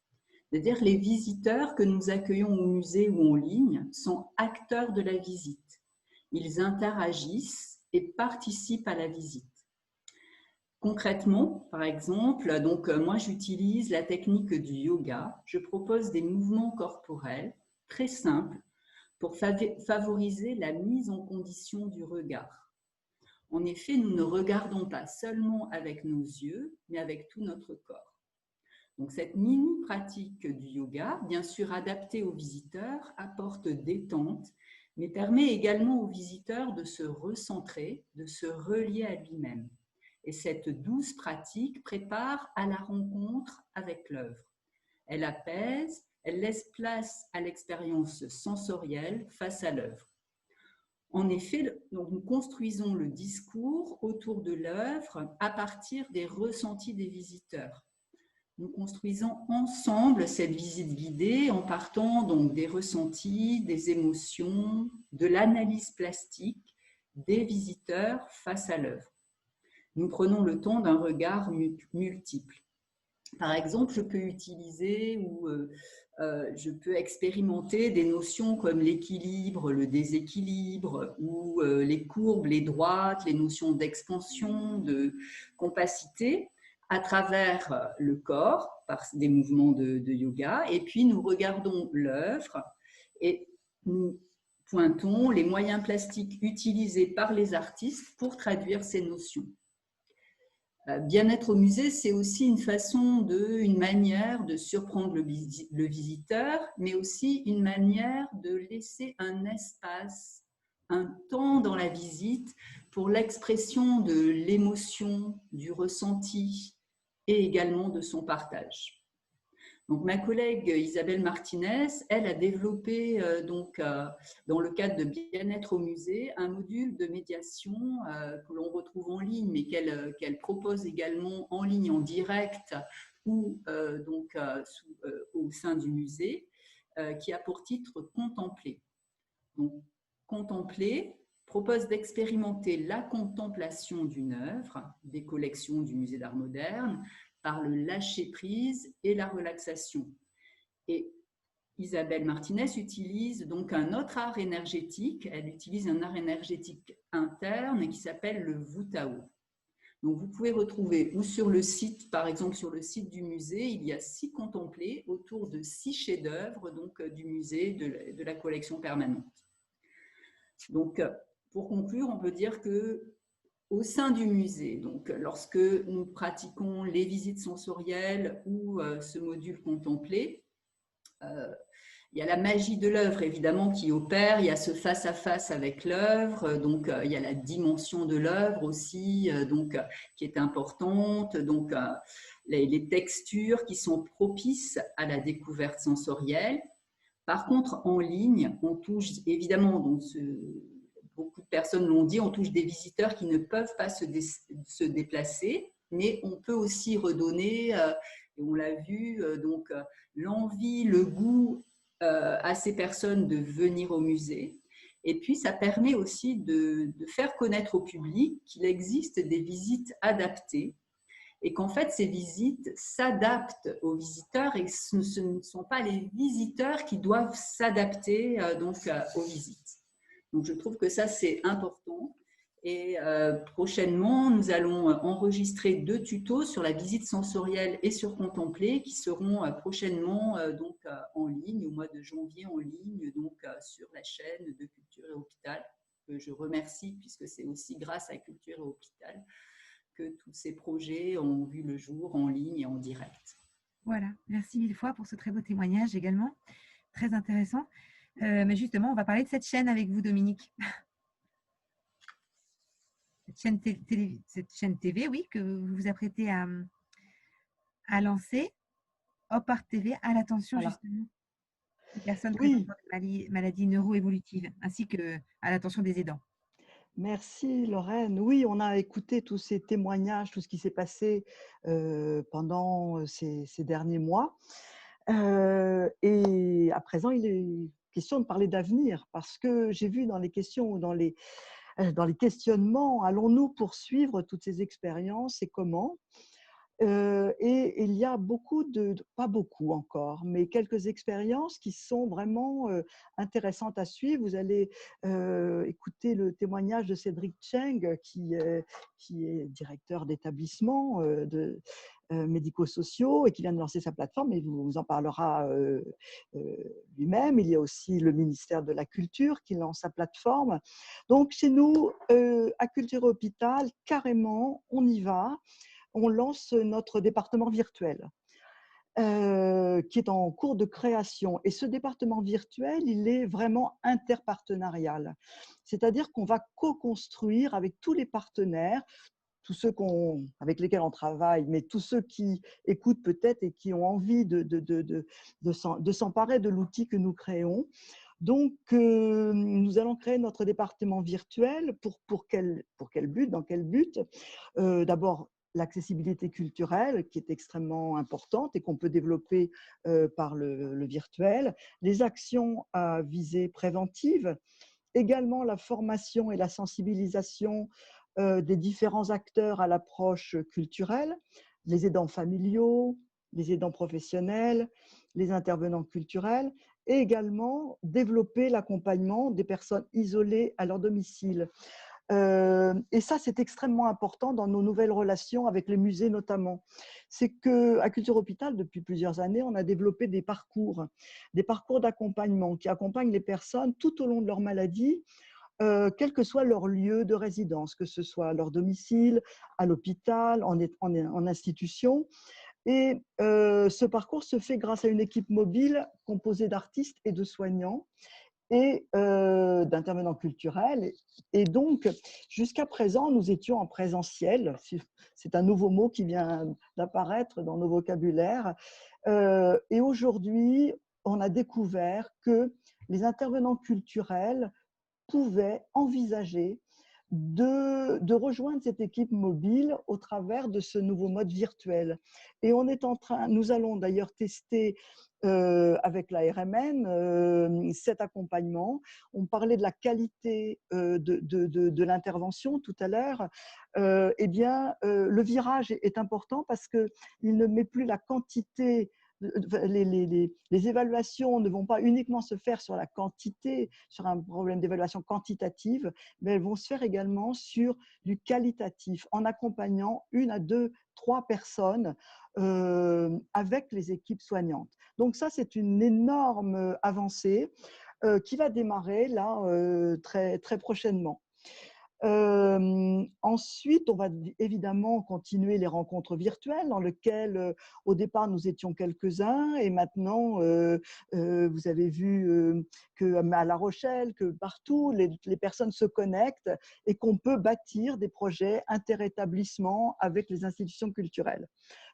C'est-à-dire les visiteurs que nous accueillons au musée ou en ligne sont acteurs de la visite. Ils interagissent et participent à la visite. Concrètement, par exemple, donc, moi j'utilise la technique du yoga. Je propose des mouvements corporels très simples pour favoriser la mise en condition du regard. En effet, nous ne regardons pas seulement avec nos yeux, mais avec tout notre corps. Donc, cette mini-pratique du yoga, bien sûr adaptée aux visiteurs, apporte détente, mais permet également aux visiteurs de se recentrer, de se relier à lui-même. Et cette douce pratique prépare à la rencontre avec l'œuvre. Elle apaise, elle laisse place à l'expérience sensorielle face à l'œuvre. En effet, nous construisons le discours autour de l'œuvre à partir des ressentis des visiteurs. Nous construisons ensemble cette visite guidée en partant donc des ressentis, des émotions, de l'analyse plastique des visiteurs face à l'œuvre. Nous prenons le temps d'un regard multiple. Par exemple, je peux utiliser ou je peux expérimenter des notions comme l'équilibre, le déséquilibre, ou les courbes, les droites, les notions d'expansion, de compacité, à travers le corps, par des mouvements de yoga. Et puis, nous regardons l'œuvre et nous pointons les moyens plastiques utilisés par les artistes pour traduire ces notions. Bien-être au musée, c'est aussi une manière de surprendre le visiteur, mais aussi une manière de laisser un espace, un temps dans la visite pour l'expression de l'émotion, du ressenti et également de son partage. Donc, ma collègue Isabelle Martinez, elle a développé dans le cadre de Bien-être au musée un module de médiation que l'on retrouve en ligne, mais qu'elle propose également en ligne, en direct ou au sein du musée, qui a pour titre « Contempler ». Donc, Contempler propose d'expérimenter la contemplation d'une œuvre, des collections du musée d'art moderne, par le lâcher-prise et la relaxation. Et Isabelle Martinez utilise donc un autre art énergétique, elle utilise un art énergétique interne qui s'appelle le Wu Tao. Donc vous pouvez retrouver, ou sur le site, par exemple sur le site du musée, il y a 6 contemplés autour de 6 chefs-d'œuvre du musée, de la collection permanente. Donc pour conclure, on peut dire que au sein du musée, donc lorsque nous pratiquons les visites sensorielles ou ce module contemplé, il y a la magie de l'œuvre évidemment qui opère, il y a ce face-à-face avec l'œuvre, donc il y a la dimension de l'œuvre aussi qui est importante, donc les textures qui sont propices à la découverte sensorielle. Par contre, en ligne, on touche évidemment beaucoup de personnes l'ont dit, on touche des visiteurs qui ne peuvent pas se déplacer, mais on peut aussi redonner, et on l'a vu, l'envie, le goût à ces personnes de venir au musée. Et puis, ça permet aussi de faire connaître au public qu'il existe des visites adaptées et qu'en fait, ces visites s'adaptent aux visiteurs et ce ne sont pas les visiteurs qui doivent s'adapter aux visites. Donc, je trouve que ça, c'est important. Et prochainement, nous allons enregistrer 2 tutos sur la visite sensorielle et sur Contempler qui seront prochainement en ligne, au mois de janvier en ligne, sur la chaîne de Culture et Hôpital, que je remercie puisque c'est aussi grâce à Culture et Hôpital que tous ces projets ont vu le jour en ligne et en direct. Voilà, merci 1000 fois pour ce très beau témoignage également, très intéressant. Mais justement, on va parler de cette chaîne avec vous, Dominique. cette chaîne TV, oui, que vous vous apprêtez à lancer, Opart TV, à l'attention Voilà. justement des personnes Oui, présentant des maladies neuroévolutives, ainsi qu'à l'attention des aidants. merci Lorraine. Oui, on a écouté tous ces témoignages, tout ce qui s'est passé pendant ces derniers mois. Et à présent, il est question de parler d'avenir, parce que j'ai vu dans les questions ou dans les questionnements, allons-nous poursuivre toutes ces expériences et comment? Et il y a beaucoup pas beaucoup encore, mais quelques expériences qui sont vraiment intéressantes à suivre. Vous allez écouter le témoignage de Cédric Cheng, qui est directeur d'établissement médico-sociaux et qui vient de lancer sa plateforme, et vous en parlera lui-même. Il y a aussi le ministère de la Culture qui lance sa plateforme. Donc chez nous, à Culture Hôpital, carrément, on y va. On lance notre département virtuel qui est en cours de création. Et ce département virtuel, il est vraiment interpartenarial. C'est-à-dire qu'on va co-construire avec tous les partenaires, tous ceux avec lesquels on travaille, mais tous ceux qui écoutent peut-être et qui ont envie de s'emparer de l'outil que nous créons. Donc, nous allons créer notre département virtuel pour quel but, dans quel but? D'abord, l'accessibilité culturelle qui est extrêmement importante et qu'on peut développer par le virtuel, les actions à visée préventive, également la formation et la sensibilisation des différents acteurs à l'approche culturelle, les aidants familiaux, les aidants professionnels, les intervenants culturels, et également développer l'accompagnement des personnes isolées à leur domicile. Et ça, c'est extrêmement important dans nos nouvelles relations avec les musées notamment. C'est qu'à Culture Hôpital, depuis plusieurs années, on a développé des parcours d'accompagnement qui accompagnent les personnes tout au long de leur maladie, quel que soit leur lieu de résidence, que ce soit à leur domicile, à l'hôpital, en institution. Et ce parcours se fait grâce à une équipe mobile composée d'artistes et de soignants et d'intervenants culturels. Et donc, jusqu'à présent, nous étions en présentiel. C'est un nouveau mot qui vient d'apparaître dans nos vocabulaires. Et aujourd'hui, on a découvert que les intervenants culturels pouvaient envisager de rejoindre cette équipe mobile au travers de ce nouveau mode virtuel. Et nous allons d'ailleurs tester avec la RMN cet accompagnement. On parlait de la qualité de l'intervention tout à l'heure. Eh bien, le virage est important parce qu'il ne met plus la quantité. Les évaluations ne vont pas uniquement se faire sur la quantité, sur un problème d'évaluation quantitative, mais elles vont se faire également sur du qualitatif, en accompagnant 1 à 2, 3 personnes avec les équipes soignantes. Donc ça, c'est une énorme avancée qui va démarrer là très, très prochainement. Ensuite, on va évidemment continuer les rencontres virtuelles dans lesquelles, au départ, nous étions quelques-uns et maintenant, vous avez vu qu'à La Rochelle, que partout, les personnes se connectent et qu'on peut bâtir des projets interétablissements avec les institutions culturelles.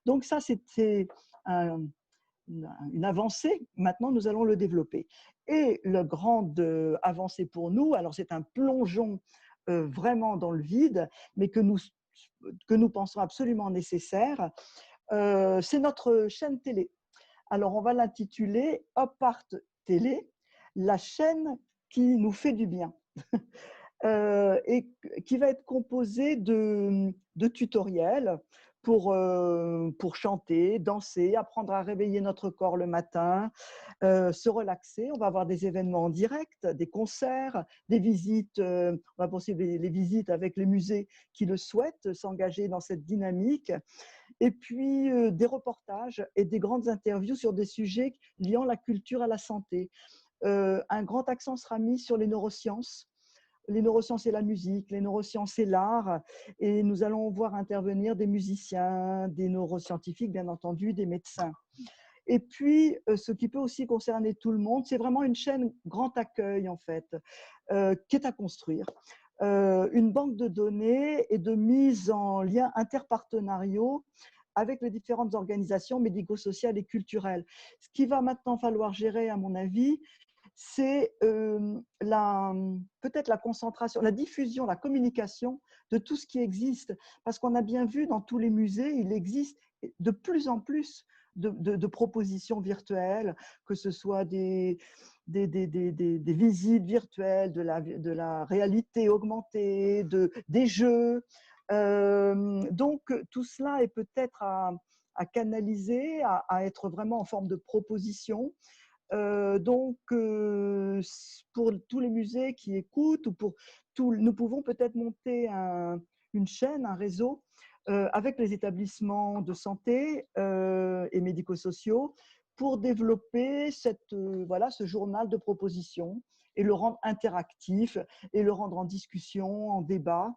Donc ça, c'était une avancée. Maintenant, nous allons le développer. Et la grande avancée pour nous, alors c'est un plongeon vraiment dans le vide, mais que nous pensons absolument nécessaire, c'est notre chaîne télé. Alors, on va l'intituler Opart Télé, la chaîne qui nous fait du bien. Et qui va être composée de tutoriels pour chanter, danser, apprendre à réveiller notre corps le matin, se relaxer. On va avoir des événements en direct, des concerts, des visites. On va poursuivre les visites avec les musées qui le souhaitent, s'engager dans cette dynamique. Et puis des reportages et des grandes interviews sur des sujets liant la culture à la santé. Un grand accent sera mis sur les neurosciences. Les neurosciences et la musique, les neurosciences et l'art. Et nous allons voir intervenir des musiciens, des neuroscientifiques, bien entendu, des médecins. Et puis, ce qui peut aussi concerner tout le monde, c'est vraiment une chaîne grand accueil, en fait, qui est à construire. une banque de données et de mise en lien interpartenariaux avec les différentes organisations médico-sociales et culturelles. Ce qu'il va maintenant falloir gérer, à mon avis, c'est peut-être la concentration, la diffusion, la communication de tout ce qui existe. Parce qu'on a bien vu dans tous les musées, il existe de plus en plus de propositions virtuelles, que ce soit des visites virtuelles, de la réalité augmentée, des jeux. Donc, tout cela est peut-être à canaliser, à être vraiment en forme de proposition. Donc, pour tous les musées qui écoutent, ou pour nous pouvons peut-être monter une chaîne, un réseau avec les établissements de santé et médico-sociaux pour développer ce journal de propositions et le rendre interactif et le rendre en discussion, en débat.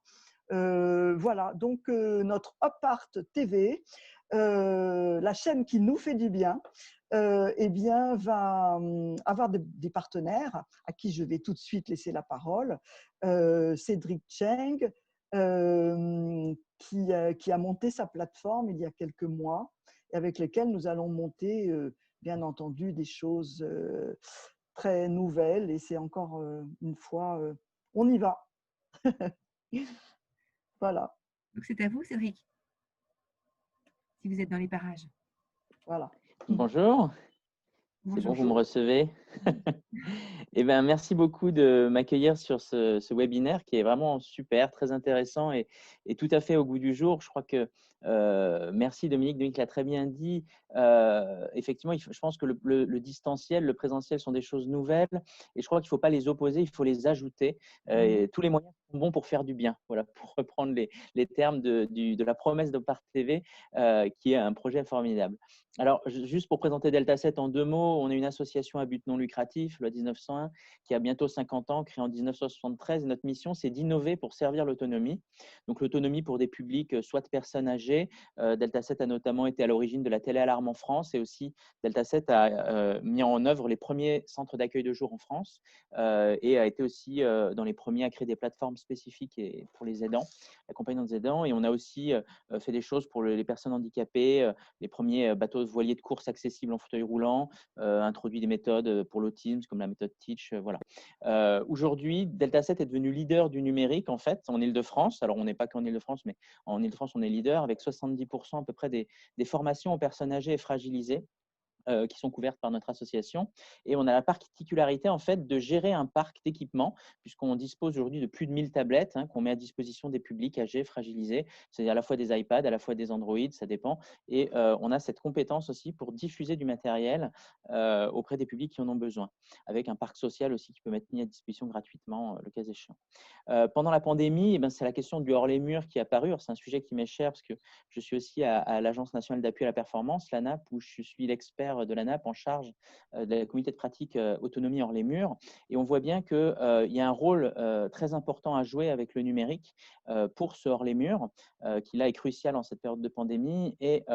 Voilà, donc notre Opart TV, la chaîne qui nous fait du bien, eh bien, va avoir des partenaires à qui je vais tout de suite laisser la parole. Cédric Cheng, qui a monté sa plateforme il y a quelques mois et avec lesquels nous allons monter, bien entendu, des choses très nouvelles. Et c'est encore une fois, on y va. Voilà. Donc c'est à vous, Cédric, si vous êtes dans les parages. Voilà. Bonjour. C'est bon, vous me recevez? Eh bien, merci beaucoup de m'accueillir sur ce webinaire qui est vraiment super, très intéressant et tout à fait au goût du jour. Je crois que, merci Dominique, Dominique l'a très bien dit. Effectivement, je pense que le distanciel, le présentiel sont des choses nouvelles et je crois qu'il ne faut pas les opposer, il faut les ajouter. Et tous les moyens sont bons pour faire du bien, voilà, pour reprendre les termes de la promesse d'Opart TV, qui est un projet formidable. Alors, juste pour présenter Delta 7 en 2 mots, on est une association à but non lucratif, loi 1901, qui a bientôt 50 ans, créée en 1973. Et notre mission, c'est d'innover pour servir l'autonomie. Donc, l'autonomie pour des publics, soit de personnes âgées. Delta 7 a notamment été à l'origine de la téléalarme en France et aussi Delta 7 a mis en œuvre les premiers centres d'accueil de jour en France et a été aussi dans les premiers à créer des plateformes spécifiques pour les aidants, l'accompagnement des aidants. Et on a aussi fait des choses pour les personnes handicapées, les premiers bateaux voiliers de course accessibles en fauteuil roulant, introduit des méthodes pour l'autisme comme la méthode Teach. Voilà. Aujourd'hui, Delta 7 est devenu leader du numérique en fait en Île-de-France. Alors on n'est pas qu'en Île-de-France, mais en Île-de-France on est leader avec 70% à peu près des formations aux personnes âgées et fragilisées qui sont couvertes par notre association. Et on a la particularité en fait de gérer un parc d'équipements, puisqu'on dispose aujourd'hui de plus de 1000 tablettes qu'on met à disposition des publics âgés, fragilisés. C'est à la fois des iPads, à la fois des Android, ça dépend. Et on a cette compétence aussi pour diffuser du matériel auprès des publics qui en ont besoin, avec un parc social aussi qui peut être mis à disposition gratuitement le cas échéant. Pendant la pandémie, c'est la question du hors les murs qui est apparue. C'est un sujet qui m'est cher parce que je suis aussi à l'Agence nationale d'appui à la performance, l'ANAP, où je suis l'expert de l'ANAP en charge de la communauté de pratique autonomie hors les murs. Et on voit bien qu'il y a un rôle très important à jouer avec le numérique pour ce hors les murs, qui là est crucial en cette période de pandémie. Et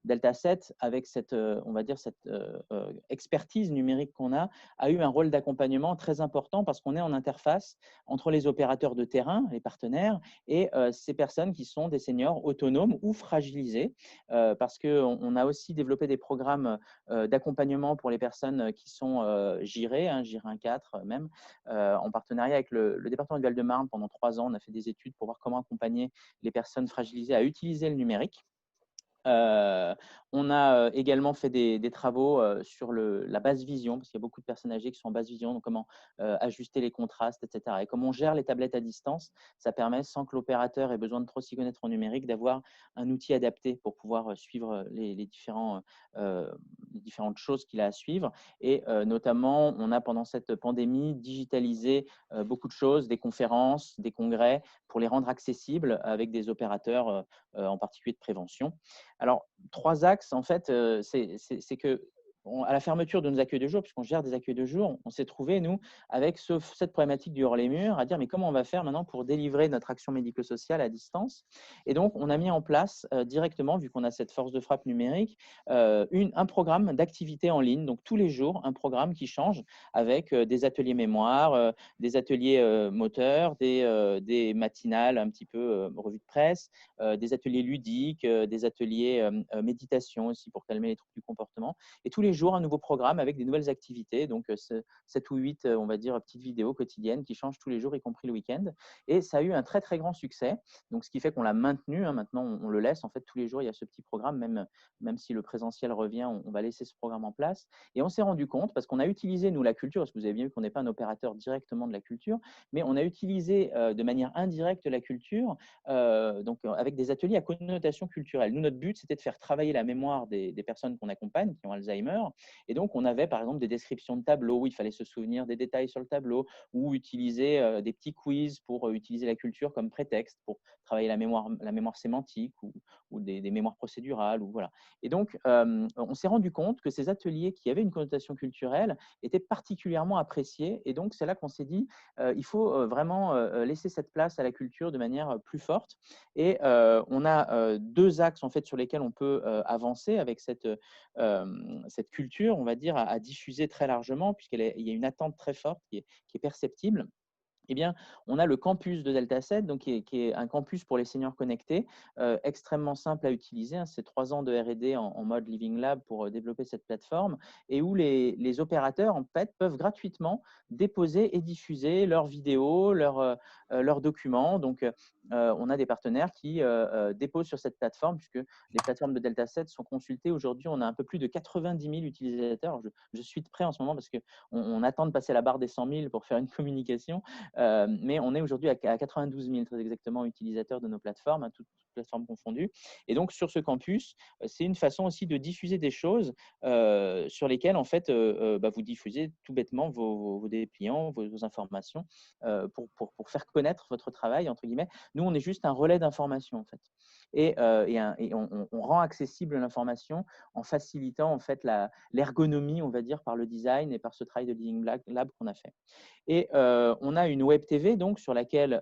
Delta 7, avec cette, on va dire, cette expertise numérique qu'on a eu un rôle d'accompagnement très important parce qu'on est en interface entre les opérateurs de terrain, les partenaires, et ces personnes qui sont des seniors autonomes ou fragilisés, parce qu'on a aussi développé des programmes d'accompagnement pour les personnes qui sont GIRées, GIR 1-4 même, en partenariat avec le département du Val-de-Marne. Pendant 3 ans, on a fait des études pour voir comment accompagner les personnes fragilisées à utiliser le numérique. On a également fait des travaux sur la basse vision, parce qu'il y a beaucoup de personnes âgées qui sont en basse vision, donc comment ajuster les contrastes, etc. Et comme on gère les tablettes à distance, ça permet, sans que l'opérateur ait besoin de trop s'y connaître en numérique, d'avoir un outil adapté pour pouvoir suivre les différentes choses qu'il a à suivre. Et notamment, on a pendant cette pandémie digitalisé beaucoup de choses, des conférences, des congrès, pour les rendre accessibles avec des opérateurs, en particulier de prévention. Alors, 3 axes, en fait, c'est que à la fermeture de nos accueils de jour, puisqu'on gère des accueils de jour, on s'est trouvé, nous, avec cette problématique du hors-les-murs, à dire mais comment on va faire maintenant pour délivrer notre action médico-sociale à distance. Et donc, on a mis en place directement, vu qu'on a cette force de frappe numérique, un programme d'activité en ligne. Donc, tous les jours, un programme qui change avec des ateliers mémoire, des ateliers moteurs, des matinales un petit peu revue de presse, des ateliers ludiques, des ateliers méditation aussi pour calmer les troubles du comportement. Et tous les jours, un nouveau programme avec des nouvelles activités. Donc, 7 ou 8, on va dire, petites vidéos quotidiennes qui changent tous les jours, y compris le week-end. Et ça a eu un très, très grand succès. Donc, ce qui fait qu'on l'a maintenu. Maintenant, on le laisse. En fait, tous les jours, il y a ce petit programme. Même si le présentiel revient, on va laisser ce programme en place. Et on s'est rendu compte, parce qu'on a utilisé, nous, la culture, parce que vous avez bien vu qu'on n'est pas un opérateur directement de la culture, mais on a utilisé de manière indirecte la culture, donc avec des ateliers à connotation culturelle. Nous, notre but, c'était de faire travailler la mémoire des personnes qu'on accompagne, qui ont Alzheimer. Et donc, on avait, par exemple, des descriptions de tableaux où il fallait se souvenir des détails sur le tableau, ou utiliser des petits quiz pour utiliser la culture comme prétexte pour travailler la mémoire sémantique ou des mémoires procédurales. Ou voilà. Et donc, on s'est rendu compte que ces ateliers qui avaient une connotation culturelle étaient particulièrement appréciés. Et donc, c'est là qu'on s'est dit, il faut vraiment laisser cette place à la culture de manière plus forte. Et on a deux axes en fait, sur lesquels on peut avancer avec cette culture, on va dire, à diffuser très largement, puisqu'il y a une attente très forte qui est perceptible. Eh bien, on a le campus de Delta 7, donc qui est un campus pour les seniors connectés, extrêmement simple à utiliser. C'est 3 ans de R&D en mode Living Lab pour développer cette plateforme, et où les opérateurs en fait, peuvent gratuitement déposer et diffuser leurs vidéos, leurs documents. Donc, on a des partenaires qui déposent sur cette plateforme, puisque les plateformes de Delta 7 sont consultées. Aujourd'hui, on a un peu plus de 90 000 utilisateurs. Je suis de près en ce moment parce qu'on attend de passer la barre des 100 000 pour faire une communication. Mais on est aujourd'hui à 92 000 très exactement utilisateurs de nos plateformes, toutes plateformes confondues. Et donc, sur ce campus, c'est une façon aussi de diffuser des choses sur lesquelles, en fait, vous diffusez tout bêtement vos dépliants, vos informations pour faire connaître votre travail, entre guillemets. Nous, on est juste un relais d'information, en fait. Et on rend accessible l'information en facilitant en fait l'ergonomie, on va dire, par le design et par ce travail de Living Lab qu'on a fait. Et on a une web TV donc, sur laquelle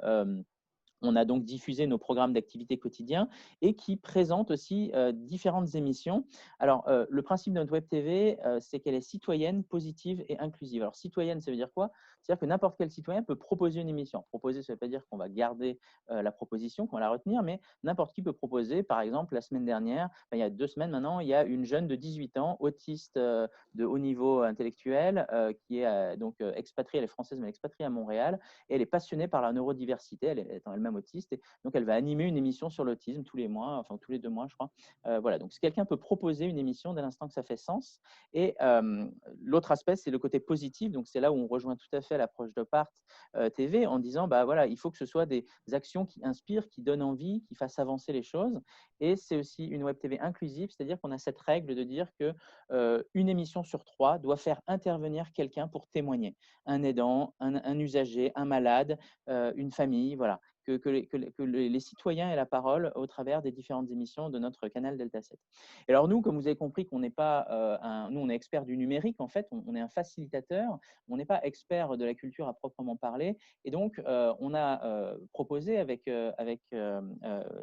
on a donc diffusé nos programmes d'activité quotidiens et qui présente aussi différentes émissions. Alors, le principe de notre web TV, c'est qu'elle est citoyenne, positive et inclusive. Alors, citoyenne, ça veut dire quoi? C'est-à-dire que n'importe quel citoyen peut proposer une émission. Proposer, ça ne veut pas dire qu'on va garder la proposition, qu'on va la retenir, mais n'importe qui peut proposer. Par exemple, la semaine dernière, il y a 2 semaines maintenant, il y a une jeune de 18 ans, autiste de haut niveau intellectuel, qui est donc expatriée, elle est française, mais elle est expatriée à Montréal, et elle est passionnée par la neurodiversité, elle est elle-même autiste, et donc elle va animer une émission sur l'autisme tous les mois, enfin tous les 2 mois, je crois. Voilà, donc si quelqu'un peut proposer une émission dès l'instant que ça fait sens. Et l'autre aspect, c'est le côté positif, donc c'est là où on rejoint tout à fait l'approche d'Opart TV en disant, voilà, il faut que ce soit des actions qui inspirent, qui donnent envie, qui fassent avancer les choses. Et c'est aussi une web TV inclusive, c'est-à-dire qu'on a cette règle de dire que une émission sur 3 doit faire intervenir quelqu'un pour témoigner, un aidant, un usager, un malade, une famille, voilà. Que les citoyens aient la parole au travers des différentes émissions de notre canal Delta 7. Et alors nous, comme vous avez compris qu'on n'est pas, nous on est expert du numérique en fait, on est un facilitateur, on n'est pas expert de la culture à proprement parler, et donc on a proposé avec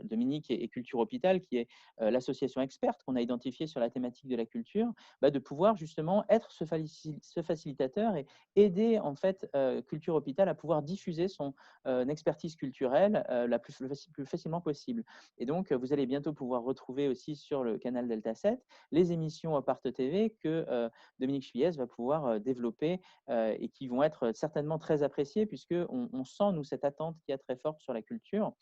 Dominique et Culture Hôpital, qui est l'association experte qu'on a identifiée sur la thématique de la culture, de pouvoir justement être ce facilitateur et aider en fait Culture Hôpital à pouvoir diffuser son expertise culturelle le plus facilement possible. Et donc, vous allez bientôt pouvoir retrouver aussi sur le canal Delta 7 les émissions Opart TV que Dominique Chiez va pouvoir développer et qui vont être certainement très appréciées, puisqu'on sent, nous, cette attente qui est très forte sur la culture.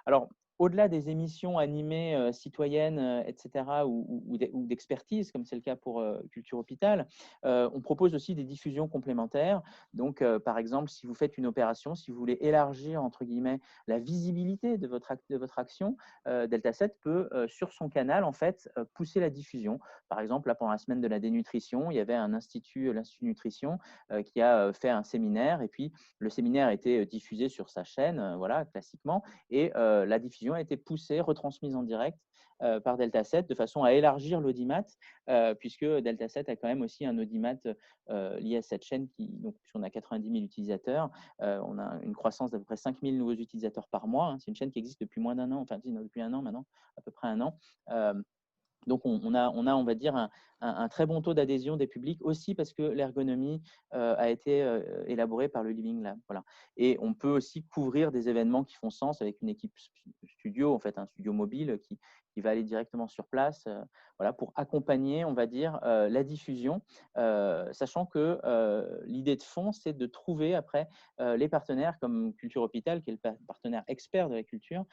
Alors, au-delà des émissions animées citoyennes, etc., ou d'expertise, comme c'est le cas pour Culture Hôpital, on propose aussi des diffusions complémentaires. Donc, par exemple, si vous faites une opération, si vous voulez élargir, entre guillemets, la visibilité de votre action, Delta 7 peut, sur son canal, en fait, pousser la diffusion. Par exemple, là, pendant la semaine de la dénutrition, il y avait l'Institut Nutrition, qui a fait un séminaire, et puis le séminaire a été diffusé sur sa chaîne, voilà, classiquement, et la diffusion diffusion a été poussée, retransmise en direct par Delta 7 de façon à élargir l'audimat, puisque Delta 7 a quand même aussi un audimat lié à cette chaîne donc on a 90 000 utilisateurs, on a une croissance d'à peu près 5 000 nouveaux utilisateurs par mois, hein. C'est une chaîne qui existe depuis moins d'un an, enfin depuis un an maintenant, à peu près un an. Donc, on a, on va dire, un très bon taux d'adhésion des publics aussi parce que l'ergonomie a été élaborée par le Living Lab. Voilà. Et on peut aussi couvrir des événements qui font sens avec une équipe studio, en fait, un studio mobile qui va aller directement sur place voilà, pour accompagner, on va dire, la diffusion, sachant que l'idée de fond, c'est de trouver après les partenaires comme Culture Hôpital, qui est le partenaire expert de la culture,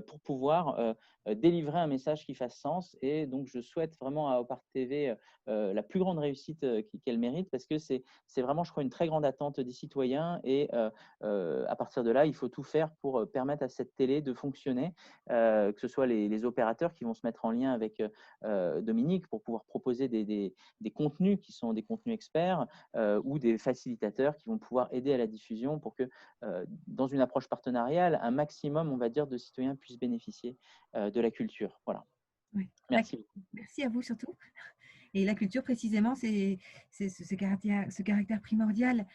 pour pouvoir délivrer un message qui fasse sens. Et donc, je souhaite vraiment à Opart TV la plus grande réussite qu'elle mérite parce que c'est vraiment, je crois, une très grande attente des citoyens. Et à partir de là, il faut tout faire pour permettre à cette télé de fonctionner, que ce soit les opérateurs qui vont se mettre en lien avec Dominique pour pouvoir proposer des contenus qui sont des contenus experts ou des facilitateurs qui vont pouvoir aider à la diffusion pour que, dans une approche partenariale, un maximum, on va dire, de citoyens puissent bénéficier de la culture. Voilà. Oui. Merci. Merci à vous surtout. Et la culture, précisément, c'est ce caractère primordial,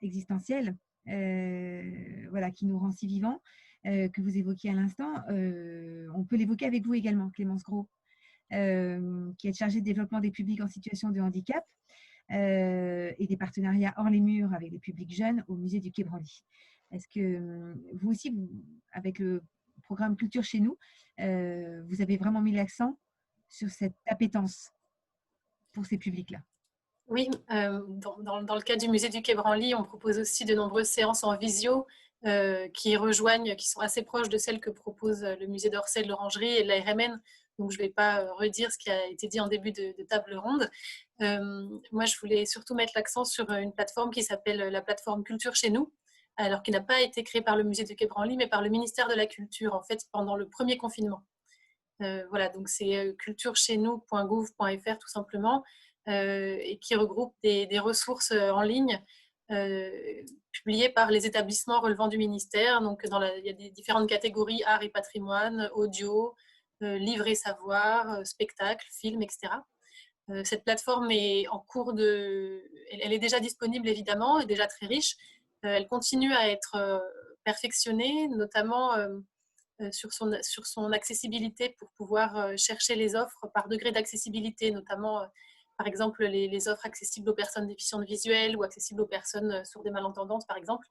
existentiel, voilà, qui nous rend si vivants, que vous évoquiez à l'instant. On peut l'évoquer avec vous également, Clémence Gros, qui est chargée de développement des publics en situation de handicap et des partenariats hors les murs avec les publics jeunes au musée du Quai Branly. Est-ce que vous aussi, avec le programme Culture chez nous, vous avez vraiment mis l'accent sur cette appétence pour ces publics-là? Oui, dans le cas du musée du Quai Branly, on propose aussi de nombreuses séances en visio qui sont assez proches de celles que propose le musée d'Orsay de l'Orangerie et de la RMN. Donc, je ne vais pas redire ce qui a été dit en début de table ronde. Moi, je voulais surtout mettre l'accent sur une plateforme qui s'appelle la plateforme Culture chez nous, alors qui n'a pas été créée par le musée du Quai Branly, mais par le ministère de la Culture, en fait, pendant le premier confinement. Voilà, donc c'est culturechez-nous.gouv.fr tout simplement, et qui regroupe des ressources en ligne publiées par les établissements relevant du ministère. Donc, il y a des différentes catégories, art et patrimoine, audio, livre et savoir, spectacle, film, etc. Cette plateforme est en cours elle est déjà disponible évidemment, et déjà très riche. Elle continue à être perfectionnée, notamment sur son accessibilité pour pouvoir chercher les offres par degré d'accessibilité, notamment par exemple les offres accessibles aux personnes déficientes visuelles ou accessibles aux personnes sourdes et malentendantes par exemple.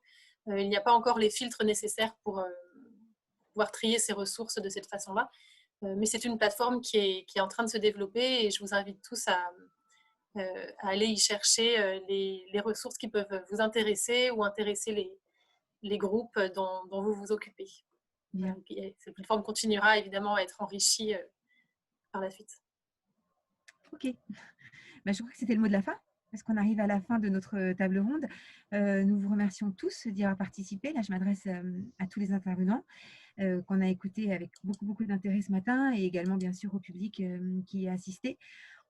Il n'y a pas encore les filtres nécessaires pour pouvoir trier ces ressources de cette façon-là. Mais c'est une plateforme qui est en train de se développer et je vous invite tous à aller y chercher les ressources qui peuvent vous intéresser ou intéresser les groupes dont vous vous occupez. Donc, cette plateforme continuera évidemment à être enrichie par la suite. Ok. Ben, je crois que c'était le mot de la fin, parce qu'on arrive à la fin de notre table ronde. Nous vous remercions tous d'y avoir participé. Là, je m'adresse à tous les intervenants qu'on a écoutés avec beaucoup d'intérêt ce matin et également, bien sûr, au public qui y a assisté.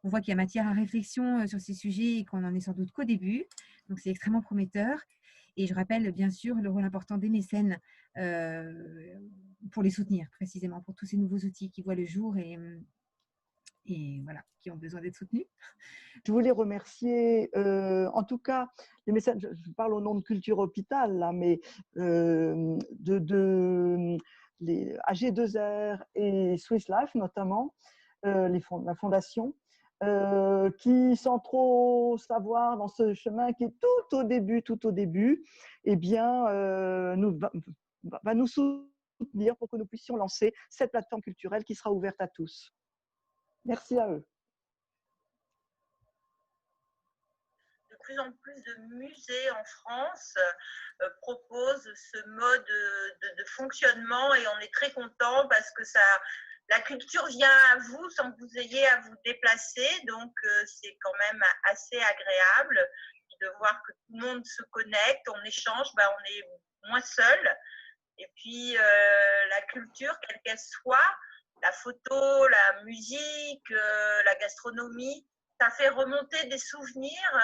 On voit qu'il y a matière à réflexion sur ces sujets et qu'on n'en est sans doute qu'au début. Donc, c'est extrêmement prometteur. Et je rappelle, bien sûr, le rôle important des mécènes pour les soutenir, précisément, pour tous ces nouveaux outils qui voient le jour et voilà, qui ont besoin d'être soutenus. Je voulais remercier, en tout cas, les mécènes, je parle au nom de Culture Hôpital, là, mais les AG2R et Swiss Life notamment, la fondation, qui sans trop savoir dans ce chemin qui est tout au début, eh bien, va nous soutenir pour que nous puissions lancer cette plateforme culturelle qui sera ouverte à tous. Merci à eux. De plus en plus de musées en France proposent ce mode de fonctionnement et on est très content parce que la culture vient à vous sans que vous ayez à vous déplacer, donc c'est quand même assez agréable de voir que tout le monde se connecte, on échange, on est moins seul. Et puis la culture, quelle qu'elle soit, la photo, la musique, la gastronomie, ça fait remonter des souvenirs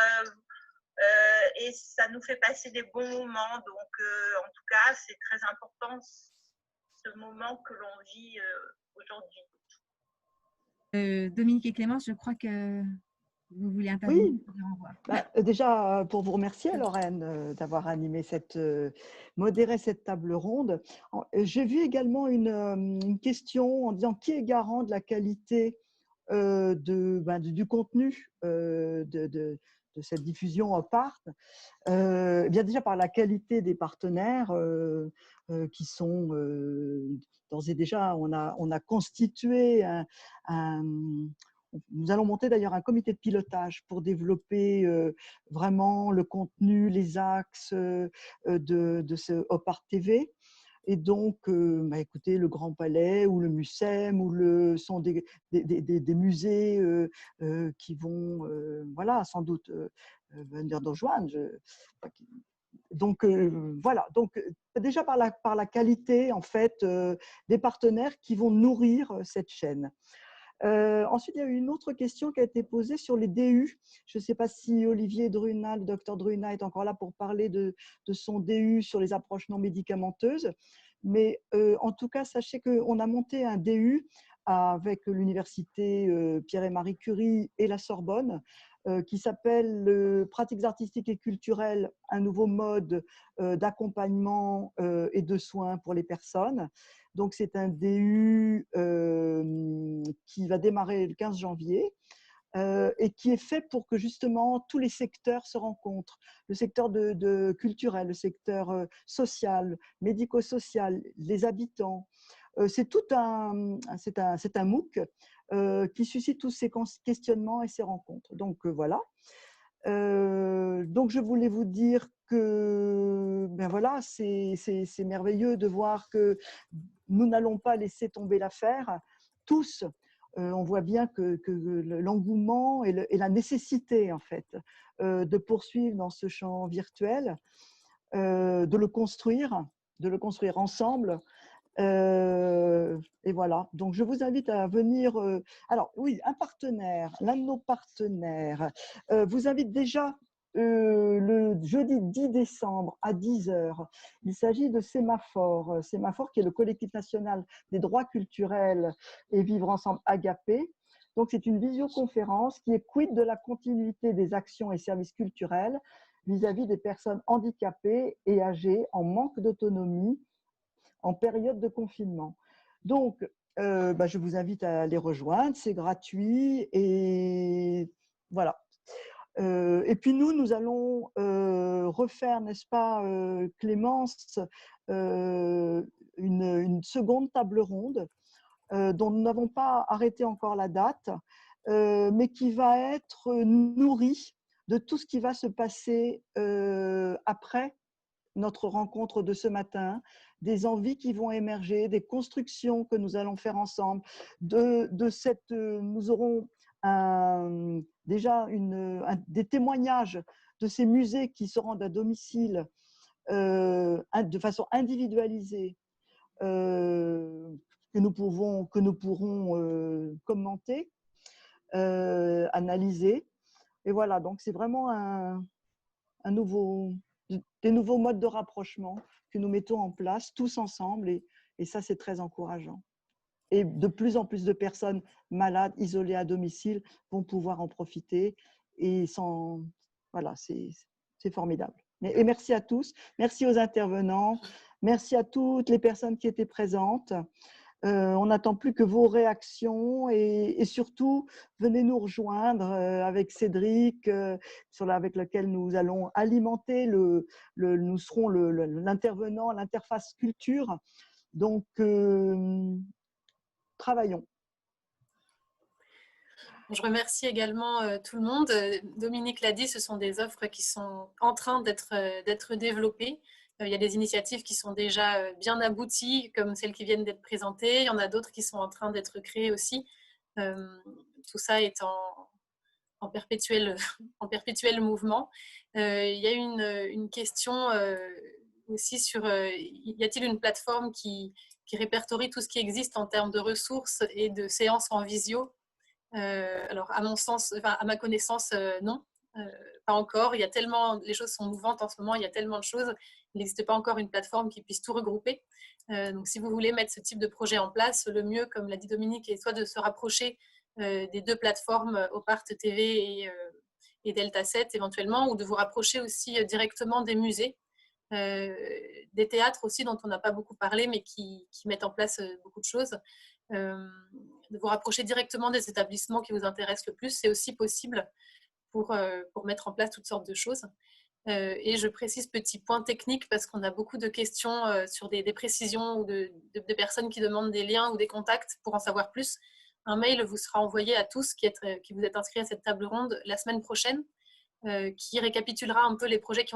et ça nous fait passer des bons moments. Donc, en tout cas, c'est très important ce moment que l'on vit aujourd'hui. Dominique et Clémence, je crois que vous voulez intervenir. Oui, déjà pour vous remercier, Lorraine, d'avoir animé modéré cette table ronde. J'ai vu également une question en disant qui est garant de la qualité du contenu de cette diffusion op-art. Bien déjà par la qualité des partenaires qui sont d'ores et déjà, on a constitué nous allons monter d'ailleurs un comité de pilotage pour développer vraiment le contenu, les axes de ce op-art TV. Et donc, écoutez, le Grand Palais ou le MUSEM sont des musées qui vont, voilà, sans doute venir nous rejoindre. Donc, voilà. Donc, déjà par la qualité, en fait, des partenaires qui vont nourrir cette chaîne. Ensuite, il y a eu une autre question qui a été posée sur les DU. Je ne sais pas si Olivier Drunat, le docteur Drunat, est encore là pour parler de son DU sur les approches non médicamenteuses. Mais en tout cas, sachez qu'on a monté un DU avec l'université Pierre et Marie Curie et la Sorbonne qui s'appelle Pratiques artistiques et culturelles, un nouveau mode d'accompagnement et de soins pour les personnes. Donc, c'est un DU qui va démarrer le 15 janvier et qui est fait pour que justement tous les secteurs se rencontrent. Le secteur culturel, le secteur social, médico-social, les habitants. C'est un MOOC qui suscite tous ces questionnements et ces rencontres. Donc, voilà. Donc, je voulais vous dire que voilà, c'est merveilleux de voir que nous n'allons pas laisser tomber l'affaire. Tous, on voit bien que l'engouement et la nécessité, en fait, de poursuivre dans ce champ virtuel, de le construire ensemble. Et voilà, donc je vous invite à venir. Alors oui, l'un de nos partenaires vous invite déjà le jeudi 10 décembre à 10h. Il s'agit de Sémaphore, qui est le collectif national des droits culturels et vivre ensemble Agapé. Donc c'est une visioconférence qui est quid de la continuité des actions et services culturels vis-à-vis des personnes handicapées et âgées en manque d'autonomie en période de confinement. Donc, je vous invite à les rejoindre, c'est gratuit et voilà. Et puis nous allons refaire, n'est-ce pas, Clémence, une seconde table ronde dont nous n'avons pas arrêté encore la date, mais qui va être nourrie de tout ce qui va se passer après notre rencontre de ce matin, des envies qui vont émerger, des constructions que nous allons faire ensemble. Nous aurons déjà des témoignages de ces musées qui se rendent à domicile de façon individualisée, que nous pourrons commenter, analyser. Et voilà, donc c'est vraiment des nouveaux modes de rapprochement que nous mettons en place tous ensemble et ça, c'est très encourageant. Et de plus en plus de personnes malades, isolées à domicile vont pouvoir en profiter et voilà, c'est formidable. Et merci à tous, merci aux intervenants, merci à toutes les personnes qui étaient présentes. On n'attend plus que vos réactions et surtout, venez nous rejoindre avec Cédric, avec lequel nous allons alimenter, nous serons l'intervenant, l'interface culture. Donc, travaillons. Je remercie également tout le monde. Dominique l'a dit, ce sont des offres qui sont en train d'être développées. Il y a des initiatives qui sont déjà bien abouties, comme celles qui viennent d'être présentées. Il y en a d'autres qui sont en train d'être créées aussi. Tout ça est en perpétuel mouvement. Il y a une question aussi sur y a-t-il une plateforme qui répertorie tout ce qui existe en termes de ressources et de séances en visio? Alors, à mon sens, à ma connaissance, non. pas encore. Il y a tellement, les choses sont mouvantes en ce moment, il y a tellement de choses. Il n'existe pas encore une plateforme qui puisse tout regrouper. Donc, si vous voulez mettre ce type de projet en place, le mieux, comme l'a dit Dominique, est soit de se rapprocher des deux plateformes Opart TV et Delta 7 éventuellement, ou de vous rapprocher aussi directement des musées, des théâtres aussi dont on n'a pas beaucoup parlé, mais qui mettent en place beaucoup de choses. De vous rapprocher directement des établissements qui vous intéressent le plus, c'est aussi possible pour mettre en place toutes sortes de choses. Et je précise petit point technique parce qu'on a beaucoup de questions sur des précisions ou de personnes qui demandent des liens ou des contacts pour en savoir plus. Un mail vous sera envoyé à tous qui vous êtes inscrits à cette table ronde la semaine prochaine, qui récapitulera un peu les projets qui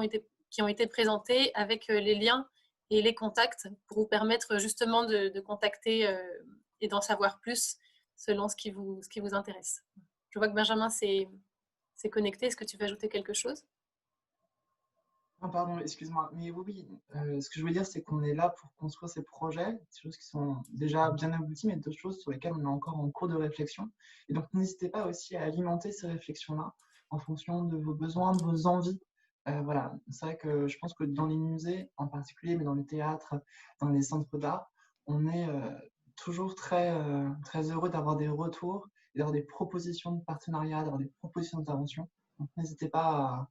ont été présentés avec les liens et les contacts pour vous permettre justement de contacter et d'en savoir plus selon ce qui vous intéresse. Je vois que Benjamin s'est connecté. Est-ce que tu veux ajouter quelque chose? Non, pardon, excuse-moi. Mais oui, ce que je veux dire, c'est qu'on est là pour construire ces projets, des choses qui sont déjà bien abouties, mais d'autres choses sur lesquelles on est encore en cours de réflexion. Et donc, n'hésitez pas aussi à alimenter ces réflexions-là en fonction de vos besoins, de vos envies. Voilà, c'est vrai que je pense que dans les musées en particulier, mais dans les théâtres, dans les centres d'art, on est toujours très heureux d'avoir des retours, d'avoir des propositions de partenariat, d'avoir des propositions d'intervention. Donc, n'hésitez pas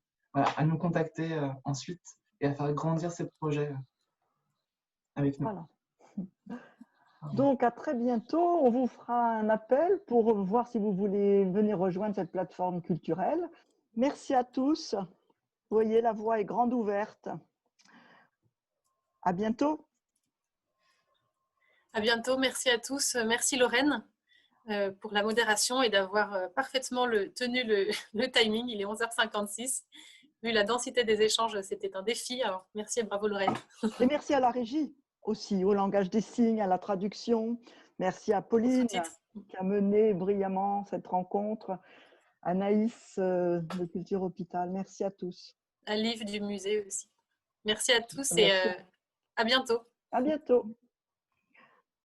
à nous contacter ensuite et à faire grandir ces projets avec nous. Voilà. Donc, à très bientôt. On vous fera un appel pour voir si vous voulez venir rejoindre cette plateforme culturelle. Merci à tous. Vous voyez, la voie est grande ouverte. À bientôt. À bientôt. Merci à tous. Merci Lorraine pour la modération et d'avoir parfaitement tenu le timing. Il est 11h56. Vu la densité des échanges, c'était un défi. Alors, merci et bravo Lorraine. Et merci à la régie aussi, au langage des signes, à la traduction. Merci à Pauline qui a mené brillamment cette rencontre. Anaïs de Culture Hôpital. Merci à tous. À Liv du musée aussi. Merci à tous et à bientôt. À bientôt.